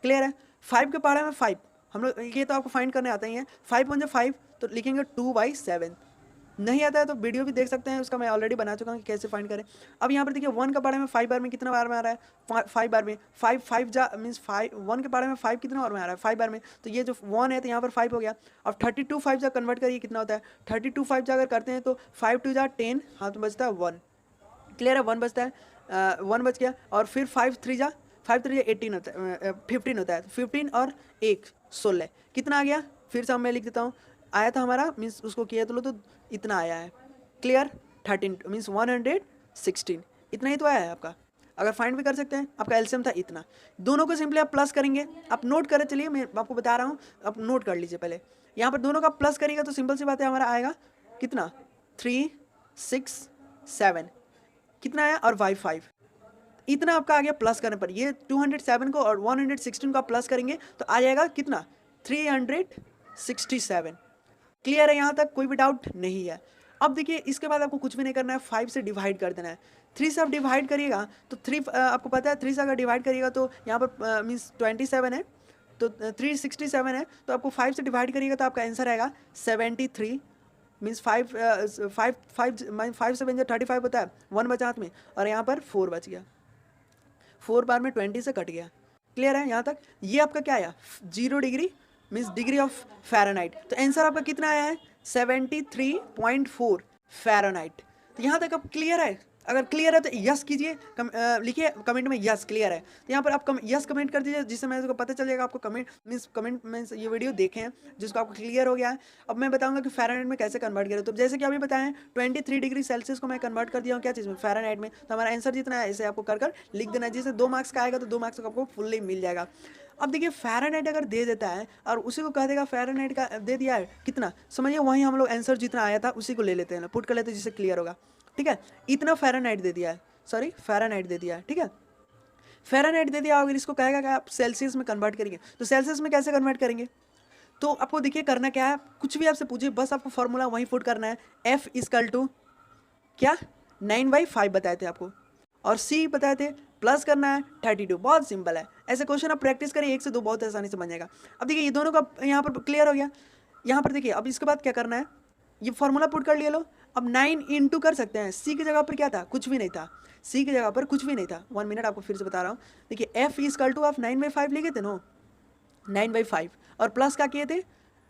क्लियर है, 5 के पहाड़े में 5 हम लोग, ये तो आपको फाइंड करने आता ही है। 5 × 5 तो लिखेंगे 2/7। नहीं आता है तो वीडियो भी देख सकते हैं, उसका मैं ऑलरेडी बना चुका हूँ कि कैसे फाइंड करें। अब यहाँ पर देखिए 1 का बारे में 5 बार में कितना बार में आ रहा है, 5 बार में, 5 जा मीन्स 5, 1 के बारे में 5 कितना बार में आ रहा है, 5 बार में। तो ये जो 1 है तो यहाँ पर 5 हो गया। अब 32 5 जा कन्वर्ट करिए कितना होता है, 32 5 जा अगर करते हैं तो 5 2 जा 10, हाँ तो बचता है 1। क्लियर है, 1 बचता है, 1 बच गया। और फिर 5 3 जा 18 होता है, 15 होता है। 15 और 1 16 कितना आ गया, फिर से मैं लिख देता हूँ, आया था हमारा मीन्स उसको किया तो इतना आया है। क्लियर, 13 मीन्स 116, इतना ही तो आया है आपका। अगर फाइंड भी कर सकते हैं, आपका एलसीएम था इतना। दोनों को सिंपली आप प्लस करेंगे, आप नोट करें, चलिए मैं आपको बता रहा हूँ, आप नोट कर लीजिए पहले। यहाँ पर दोनों का प्लस करिएगा तो सिंपल सी बात है हमारा आएगा कितना 3 6 7 कितना आया और y 5 इतना आपका आ गया प्लस करने पर। ये 207 को और 116 को आप प्लस करेंगे तो आ जाएगा कितना 367। क्लियर है, यहाँ तक कोई भी डाउट नहीं है। अब देखिए इसके बाद आपको कुछ भी नहीं करना है, 5 से डिवाइड कर देना है। 3 से आप डिवाइड करिएगा तो 3 आपको पता है 3 से अगर डिवाइड करिएगा तो यहाँ पर मीन्स 27 है तो 367 है, तो आपको 5 से डिवाइड करिएगा तो आपका आंसर आएगा 73 मीन्स 5 से 35 होता है, 1 बचा हाथ में और यहाँ पर 4 बच गया, 4 बार में 20 से कट गया। क्लियर है यहाँ तक? ये आपका क्या आया 0 degree means degree of Fahrenheit. तो आंसर आपका कितना आया है 73.4 फ़ारेनहाइट। तो यहाँ तक अब क्लियर है? अगर क्लियर है तो यस कीजिए, लिखिए कमेंट में यस क्लियर है। तो यहाँ पर आप यस कमेंट कर दीजिए जिससे मेरे को पता चल जाएगा आपको कमेंट मीन्स ये वीडियो देखें हैं जिसको आपको क्लियर हो गया है। अब मैं बताऊंगा कि फ़ारेनहाइट में कैसे कन्वर्ट करें। तो जैसे कि अभी बताएं 23 डिग्री सेल्सियस को मैं कन्वर्ट कर दिया हूँ क्या चीज़ में, फ़ारेनहाइट में। तो हमारा आंसर जितना है ऐसे आपको कर लिख देना है, जिससे 2 मार्क्स का आएगा तो 2 मार्क्स का आपको फुल्ली मिल जाएगा। अब देखिए फ़ारेनहाइट अगर दे देता है और उसी को कह देगा फ़ारेनहाइट का दे दिया है कितना, समझिए वहीं हम लोग आंसर जितना आया था उसी को ले लेते हैं, पुट कर लेते हैं जिससे क्लियर होगा। ठीक है, इतना फ़ारेनहाइट दे दिया है, सॉरी फ़ारेनहाइट दे दिया है। ठीक है, फ़ारेनहाइट दे दिया, अगर इसको कहेगा कि आप सेल्सियस में कन्वर्ट करेंगे तो सेल्सियस में कैसे कन्वर्ट करेंगे? तो आपको देखिए करना क्या है, कुछ भी आपसे पूछिए बस आपको फॉर्मूला वहीं पुट करना है। F = क्या 9/5 बताए थे आपको और C बताए थे, प्लस करना है 32। बहुत सिंपल है, ऐसे क्वेश्चन आप प्रैक्टिस करिए 1 से 2 बहुत आसानी से बन जाएगा। अब देखिए ये दोनों का यहाँ पर क्लियर हो गया। यहाँ पर देखिए अब इसके बाद क्या करना है, ये फॉर्मूला पुट कर लिया लो। अब 9 इंटू कर सकते हैं, C की जगह पर क्या था, कुछ भी नहीं था, C की जगह पर कुछ भी नहीं था। 1 मिनट आपको फिर से बता रहा हूँ। देखिए F = आप 9/5 लिखे थे नो, 9/5 और प्लस क्या किए थे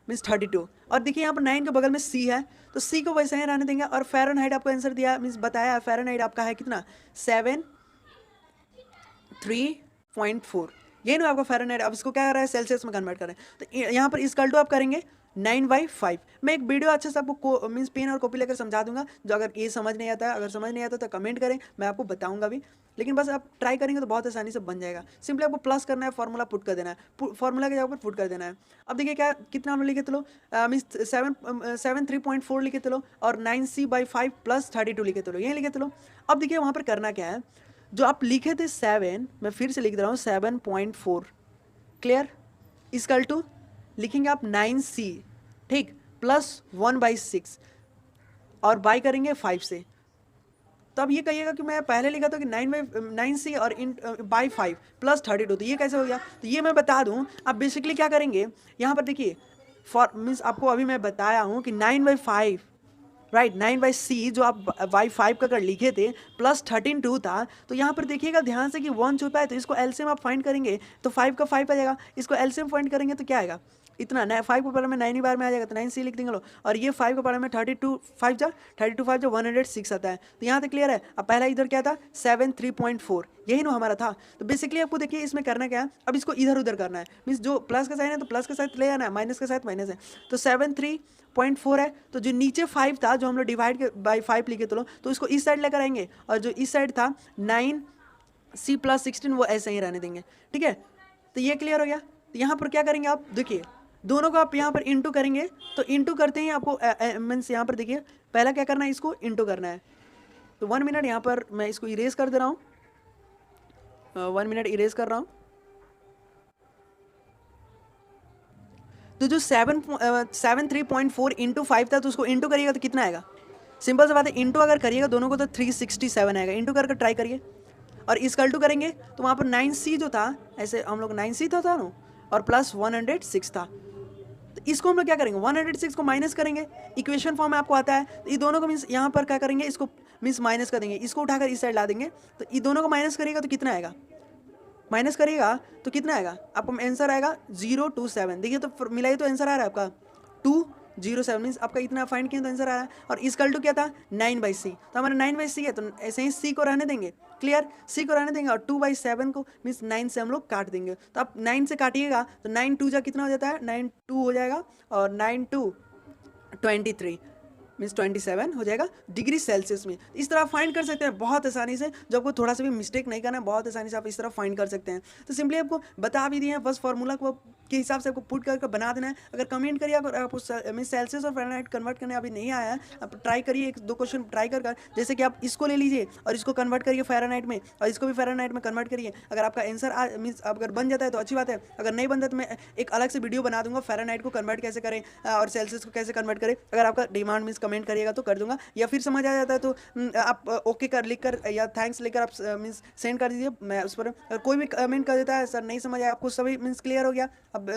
मीन्स 32। और देखिए यहाँ पर 9 के बगल में C है तो C को वैसे ही रहने देंगे। और फ़ारेनहाइट आपको आंसर दिया मीन्स बताया फ़ारेनहाइट आपका है कितना 73.4, यही ना आपका फ़ारेनहाइट। अब इसको क्या कर रहा है सेल्सियस में कन्वर्ट कर रहे हैं। तो यहाँ पर = आप करेंगे 9/5। मैं एक वीडियो अच्छे से आपको मीन्स पेन और कॉपी लेकर समझा दूंगा, जो अगर ये समझ नहीं आता है, अगर समझ नहीं आता तो कमेंट करें, मैं आपको बताऊंगा भी। लेकिन बस आप ट्राई करेंगे तो बहुत आसानी से बन जाएगा। सिंपली आपको प्लस करना है, फॉर्मूला पुट कर देना है, फॉर्मूला के जगह पर पुट कर देना है। अब देखिए क्या कितना हम लिखे चलो मीन्स 73.4 लिखे चलो और 9C/5 + 32 लिखे चलो, यही लिखे चलो। अब देखिए वहाँ पर करना क्या है, जो आप लिखे थे 7, मैं फिर से लिख दे रहा हूँ 7.4 क्लियर = लिखेंगे आप 9C, ठीक, प्लस 1/6 और बाई करेंगे 5 से। तो अब ये कहिएगा कि मैं पहले लिखा था कि 9/9C और बाई 5 + 32, तो ये कैसे हो गया? तो ये मैं बता दूं, आप बेसिकली क्या करेंगे यहाँ पर देखिए मीन्स आपको अभी मैं बताया हूँ कि 9/5 राइट, 9/C जो आप y5 का अगर लिखे थे प्लस 13 था, तो यहाँ पर देखिएगा ध्यान से कि 1 छुपा है, तो इसको एलसीएम आप फाइंड करेंगे तो 5 का 5 आ जाएगा। इसको एलसीएम फाइंड करेंगे तो क्या आएगा इतना, 5 को पहले में 9 ही बार में आ जाएगा तो 9C लिख देंगे लो। और ये 5 को पहले में 32 5 जा 106 आता है। तो यहाँ तक क्लियर है। अब पहला इधर क्या था 73.4, यही ना हमारा था। तो बेसिकली आपको देखिए इसमें करना क्या है, अब इसको इधर उधर करना है, मीन्स जो प्लस का साइन है तो प्लस के साथ ले आना है, माइनस के साथ माइनस है। तो 73.4 है, तो जो नीचे 5 था जो हम लोग डिवाइड बाई 5 लिखे तो इसको इस साइड लेकर आएंगे, और जो इस साइड था 9C + 16 वो ऐसे ही रहने देंगे। ठीक है, तो ये क्लियर हो गया। तो यहाँ पर क्या करेंगे आप देखिए, दोनों को आप यहाँ पर इंटू करेंगे, तो इंटू करते ही आपको मीन्स यहाँ पर देखिए पहला क्या करना है, इसको इंटू करना है। तो 1 मिनट यहाँ पर मैं इसको इरेज कर दे रहा हूँ, 1 मिनट इरेज कर रहा हूँ। तो जो 73.4 इंटू 5 था, तो उसको इंटू करिएगा तो कितना आएगा, सिंपल सा बात है, इंटू अगर करिएगा दोनों को तो 367 आएगा। इंटू करके ट्राई करिए और = करेंगे तो वहाँ पर 9C जो था, ऐसे हम लोग 9C था ना, और प्लस 106 था। तो इसको हम लोग क्या करेंगे 106 को माइनस करेंगे, इक्वेशन फॉर्म में आपको आता है। तो ये दोनों को मीन्स यहाँ पर क्या करेंगे, इसको मीन्स माइनस कर देंगे, इसको उठाकर इस साइड ला देंगे। तो ये दोनों को माइनस करिएगा तो कितना आएगा, माइनस करिएगा तो कितना आएगा, आपको आंसर आएगा 027। देखिए तो मिलाइए तो आंसर आ रहा है आपका 207, मीन्स आपका इतना फाइंड किया तो आंसर आ रहा है। और = क्या था 9/C, तो हमारा 9/C है, तो ऐसे ही C को रहने देंगे, क्लियर, C को रहने देंगे। और 2/7 को मीन्स 9 से हम लोग काट देंगे। तो आप 9 से काटिएगा तो 9 2 जा कितना हो जाता है, 9 2 हो जाएगा, और 9 2 23, मीन्स 27 हो जाएगा डिग्री सेल्सियस में। इस तरह फाइंड कर सकते हैं बहुत आसानी से, जो आपको थोड़ा सा भी मिस्टेक नहीं करना है, बहुत आसानी से आप इस तरह फाइंड कर सकते हैं। तो सिंपली आपको बता भी दिए हैं, बस फार्मूला को के हिसाब से आपको पुट करके बना देना है। अगर कमेंट करिए, अगर आपको मीन सेल्सियस और फ़ारेनहाइट कन्वर्ट करने अभी नहीं आया है, आप ट्राई करिए, एक दो क्वेश्चन ट्राई कर जैसे कि आप इसको ले लीजिए और इसको कन्वर्ट करिए फ़ारेनहाइट में, और इसको भी फ़ारेनहाइट में कन्वर्ट करिए। अगर आपका आंसर मीन्स अगर बन जाता है तो अच्छी बात है, अगर नहीं बनता तो मैं एक अलग से वीडियो बना दूंगा फ़ारेनहाइट को कन्वर्ट कैसे करें और सेल्सियस को कैसे कन्वर्ट करें। अगर आपका डिमांड मीन्स कमेंट करिएगा तो कर दूंगा, या फिर समझ आ जाता है तो आप ओके कर लिख कर या थैंक्स लेकर आप मीन्स सेंड कर दीजिए। मैं उस पर कोई भी कमेंट कर देता है सर नहीं समझ आया, आपको सभी मीन्स क्लियर हो गया। अब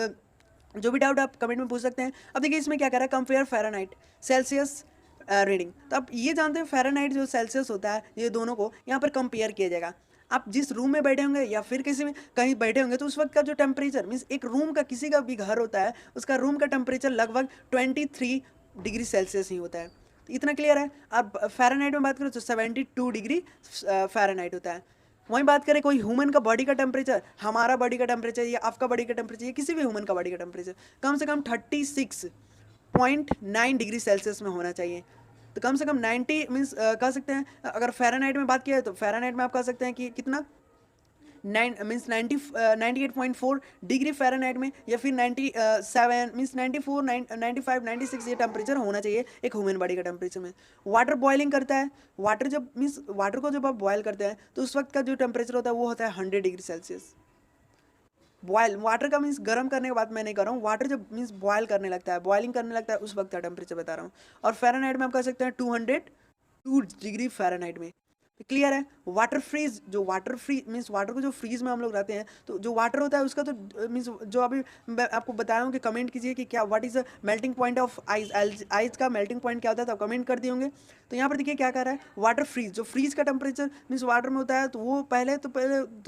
जो भी डाउट आप कमेंट में पूछ सकते हैं। अब देखिए इसमें क्या कह रहा है, कंपेयर फ़ारेनहाइट सेल्सियस रीडिंग। तो आप ये जानते हैं फ़ारेनहाइट जो सेल्सियस होता है, ये दोनों को यहाँ पर कंपेयर किया जाएगा। आप जिस रूम में बैठे होंगे या फिर किसी में कहीं बैठे होंगे तो उस वक्त का जो टेम्परेचर मीन्स एक रूम का, किसी का भी घर होता है उसका रूम का टेम्परेचर लगभग 23 डिग्री सेल्सियस ही होता है। तो इतना क्लियर है। अब फ़ारेनहाइट में बात करें तो 72 डिग्री फ़ारेनहाइट होता है। वहीं बात करें कोई ह्यूमन का बॉडी का टेम्परेचर, हमारा बॉडी का टेम्परेचर या आपका बॉडी का टेम्परेचर या किसी भी ह्यूमन का बॉडी का टेम्परेचर कम से कम 36.9 डिग्री सेल्सियस में होना चाहिए। तो कम से कम 90 मीन्स कह सकते हैं, अगर फ़ारेनहाइट में बात किया है तो फ़ारेनहाइट में आप कह सकते हैं कि कितना 98.4 डिग्री फ़ारेनहाइट में, या फिर 97 मीन्स 94 95 96 ये टेम्परेचर होना चाहिए एक ह्यूमन बॉडी का टेम्परेचर में। वाटर बॉइलिंग करता है, वाटर जब मीन्स वाटर को जब आप बॉयल करते हैं तो उस वक्त का जो टेम्परेचर होता है वो होता है 100 डिग्री सेल्सियस। बॉयल वाटर का मीन्स गर्म करने के बाद मैं नहीं कर रहा हूँ, वाटर जब मीन्स बॉयल करने लगता है, बॉइलिंग करने लगता है, उस वक्त का टेम्परेचर बता रहा हूँ। और फ़ारेनहाइट में आप कह सकते हैं 202 डिग्री फ़ारेनहाइट में। क्लियर है। वाटर फ्रीज, जो वाटर फ्री मीन्स वाटर को जो फ्रीज में हम लोग रहते हैं तो जो वाटर होता है उसका तो मीन्स जो अभी मैं आपको बताया हूँ कि कमेंट कीजिए कि क्या what is the melting point of ice, ice का मेल्टिंग पॉइंट क्या होता है, तो कमेंट कर दिए होंगे। तो यहाँ पर देखिए क्या कर रहा है, वाटर फ्रीज, जो फ्रीज का टेम्परेचर मीन्स वाटर में होता है तो वो पहले तो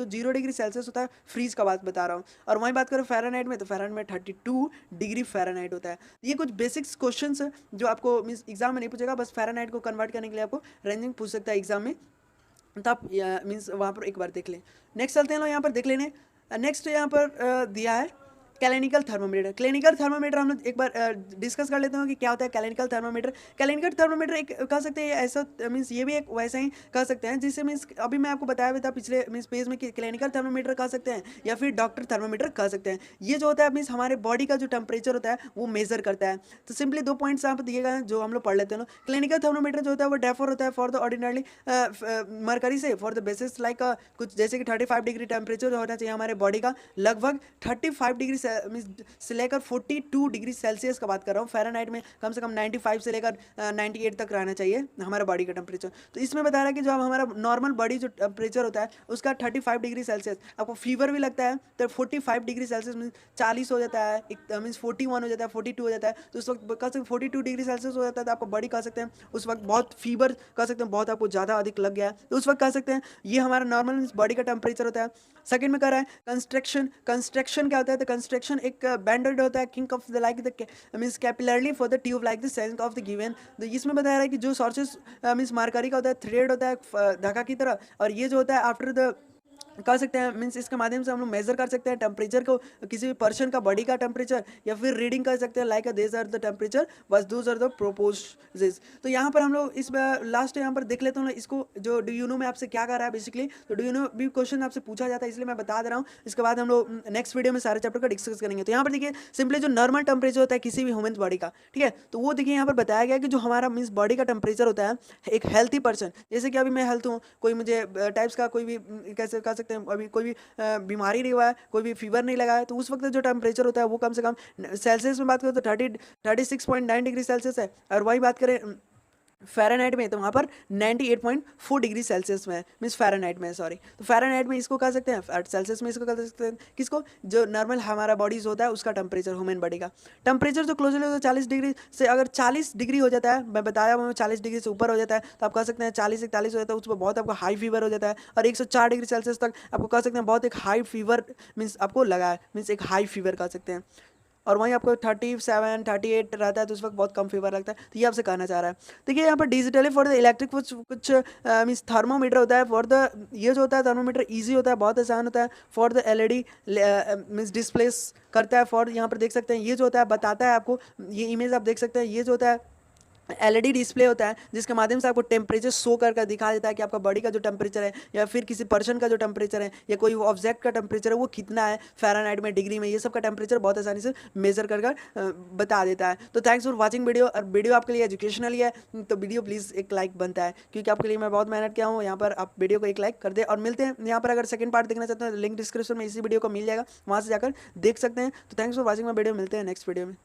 0 डिग्री सेल्सियस होता है, फ्रीज का बात बता रहा हूँ। और वहीं बात करें फ़ारेनहाइट में तो फ़ारेनहाइट में 32 डिग्री फ़ारेनहाइट होता है। ये कुछ बेसिक्स क्वेश्चन है जो आपको मीन्स एग्जाम में नहीं पूछेगा, बस फ़ारेनहाइट को कन्वर्ट करने के लिए आपको रेंजिंग पूछ सकता है एग्जाम में, तो आप मीन्स वहाँ पर एक बार देख लें। नेक्स्ट चलते हैं लोग यहाँ पर देख लेने। नेक्स्ट यहाँ पर दिया है कैलेनिकल थर्मोमीटर। क्लिनिकल थर्मोमीटर हम लोग एक बार डिस्कस कर लेते हैं कि क्या होता है कैलेनिकल थर्मोमीटर। कैलेनिकल थर्मोमीटर एक कह सकते हैं ऐसा मीन्स ये भी एक वैसा ही कह सकते हैं जिससे मीन्स अभी मैं आपको बताया था पिछले मीन्स पेज में कि क्लिनिकल थर्मोमीटर कह सकते हैं या फिर डॉक्टर थर्मोमीटर कह सकते हैं। ये जो होता है मीन्स हमारे बॉडी का जो टेम्परेचर होता है वो मेजर करता है। तो सिंपली 2 पॉइंट्स यहाँ पर दिए गए हैं जो हम लोग पढ़ लेते हैं। क्लिनिकल थर्मोमीटर जो होता है वो डेफर होता है फॉर द ऑर्डिनरी मरकरी से फॉर द बेसिस लाइक कुछ जैसे कि 35 डिग्री टेम्परेचर होना चाहिए हमारे बॉडी का, लगभग 35 डिग्री से लेकर 42 डिग्री सेल्सियस का बात कर रहा हूँ। फ़ारेनहाइट में कम से कम 95 से लेकर 98 तक रहना चाहिए हमारा बॉडी का टेम्परेचर। तो इसमें बता रहा है कि जो हमारा नॉर्मल बॉडी जो टेम्परेचर होता है उसका 35 डिग्री सेल्सियस, आपको फीवर भी लगता है तो 45 डिग्री सेल्सियस मीन्स 40 हो जाता है, मीन्स 41 हो जाता है, 42 हो जाता है, तो उस वक्त कह सकते 42 डिग्री सेल्सियस हो जाता है तो आपका बॉडी कह सकते हैं उस वक्त बहुत फीवर कह सकते हैं, बहुत आपको ज़्यादा अधिक लग गया है तो उस वक्त कह सकते हैं ये हमारा नॉर्मल बॉडी का टेम्परेचर होता है। सेकंड में कह रहा है कंस्ट्रक्शन। कंस्ट्रक्शन क्या होता है, तो कंस्ट्रक्शन एक बैंडेड होता है kink of the like the means capillary for the tube like the sense of the given. तो इसमें बताया रहा है कि जो सोर्सेस मीन्स मार्करी का होता है, थ्रेड होता है धागा की तरह, और ये जो होता है आफ्टर द कह सकते हैं मीन्स इसके माध्यम से हम लोग मेजर कर सकते हैं टेम्परेचर को, किसी भी पर्सन का बॉडी का टेम्परेचर, या फिर रीडिंग कर सकते हैं like this are the temperature बस दोज आर द प्रोपोजेस। तो यहाँ पर हम लोग इस लास्ट यहाँ पर देख लेते हैं इसको, जो डू यू नो में आपसे क्या कर रहा है बेसिकली, तो डू यू नो भी क्वेश्चन आपसे पूछा जाता है इसलिए मैं बता दे रहा हूँ। इसके बाद हम लोग नेक्स्ट वीडियो में सारे चैप्टर का डिस्कस करेंगे। तो यहाँ पर देखिए सिंपली जो नॉर्मल टेम्परेचर होता है किसी भी ह्यूमन बॉडी का, ठीक है, तो वो देखिए यहाँ पर बताया गया कि जो हमारा मीन्स बॉडी का टेम्परेचर होता है एक हेल्थी पर्सन, जैसे कि अभी मैं हेल्थ हूँ, कोई मुझे टाइप्स का कोई भी कैसे कह सकते हैं अभी कोई भी बीमारी नहीं हुआ है, कोई भी फीवर नहीं लगा है, तो उस वक्त जो टेम्परेचर होता है वो कम से कम सेल्सियस में बात करें तो 36.9 डिग्री सेल्सियस है, और वही बात करें फ़ारेनहाइट में तो वहाँ पर 98.4 डिग्री सेल्सियस में मीन्स फ़ारेनहाइट में सॉरी, तो फ़ारेनहाइट में इसको कह सकते हैं, सेल्सियस में इसको कह सकते हैं किसको, जो नॉर्मल हमारा बॉडीज होता है उसका टेम्परेचर, ह्यूमन बॉडी का टेम्परेचर जो क्लोजली होता है 40 डिग्री से, अगर 40 डिग्री हो जाता है, मैं बताया हूँ 40 डिग्री से ऊपर हो जाता है तो आप कह सकते हैं 40-41 हो जाता है, उस पर बहुत आपको हाई फीवर हो जाता है, और 104 डिग्री सेल्सियस तक आपको कह सकते हैं बहुत एक हाई फीवर मीन्स आपको लगा है, मीन्स एक हाई फीवर कह सकते हैं। और वहीं आपको 37-38 रहता है तो उस वक्त बहुत कम फीवर लगता है, तो ये आपसे कहना चाह रहा है। देखिए यहाँ पर डिजिटली फॉर द इलेक्ट्रिक कुछ मीन्स थर्मोमीटर होता है फॉर द, ये जो होता है थर्मोमीटर ईजी होता है, बहुत आसान होता है, for the LED means displace करता है फॉर, यहाँ पर देख सकते हैं ये जो होता है बताता है आपको, ये इमेज आप देख सकते हैं, ये जो होता है एलईडी डिस्प्ले होता है जिसके माध्यम से आपको टेम्परेचर शो कर दिखा देता है कि आपका बॉडी का जो टेम्परेचर है या फिर किसी पर्सन का जो टेम्परेचर है या कोई ऑब्जेक्ट का टेम्परेचर है वो कितना है फ़ारेनहाइट में, डिग्री में, ये सब का टेम्परेचर बहुत आसानी से मेजर कर बता देता है। तो थैंक्स फॉर वॉचिंग वीडियो। और वीडियो आपके लिए एजुकेशनल ही है तो वीडियो प्लीज़ एक लाइक बनता है, क्योंकि आपके लिए मैं बहुत मेहनत किया हूँ। यहाँ पर आप वीडियो को एक लाइक कर दे और मिलते हैं यहाँ पर। अगर सेकंड पार्ट देखना चाहते हैं तो लिंक डिस्क्रिप्शन में इसी वीडियो को मिल जाएगा, वहाँ से जाकर देख सकते हैं। तो thanks for watching my video, मिलते हैं नेक्स्ट वीडियो में।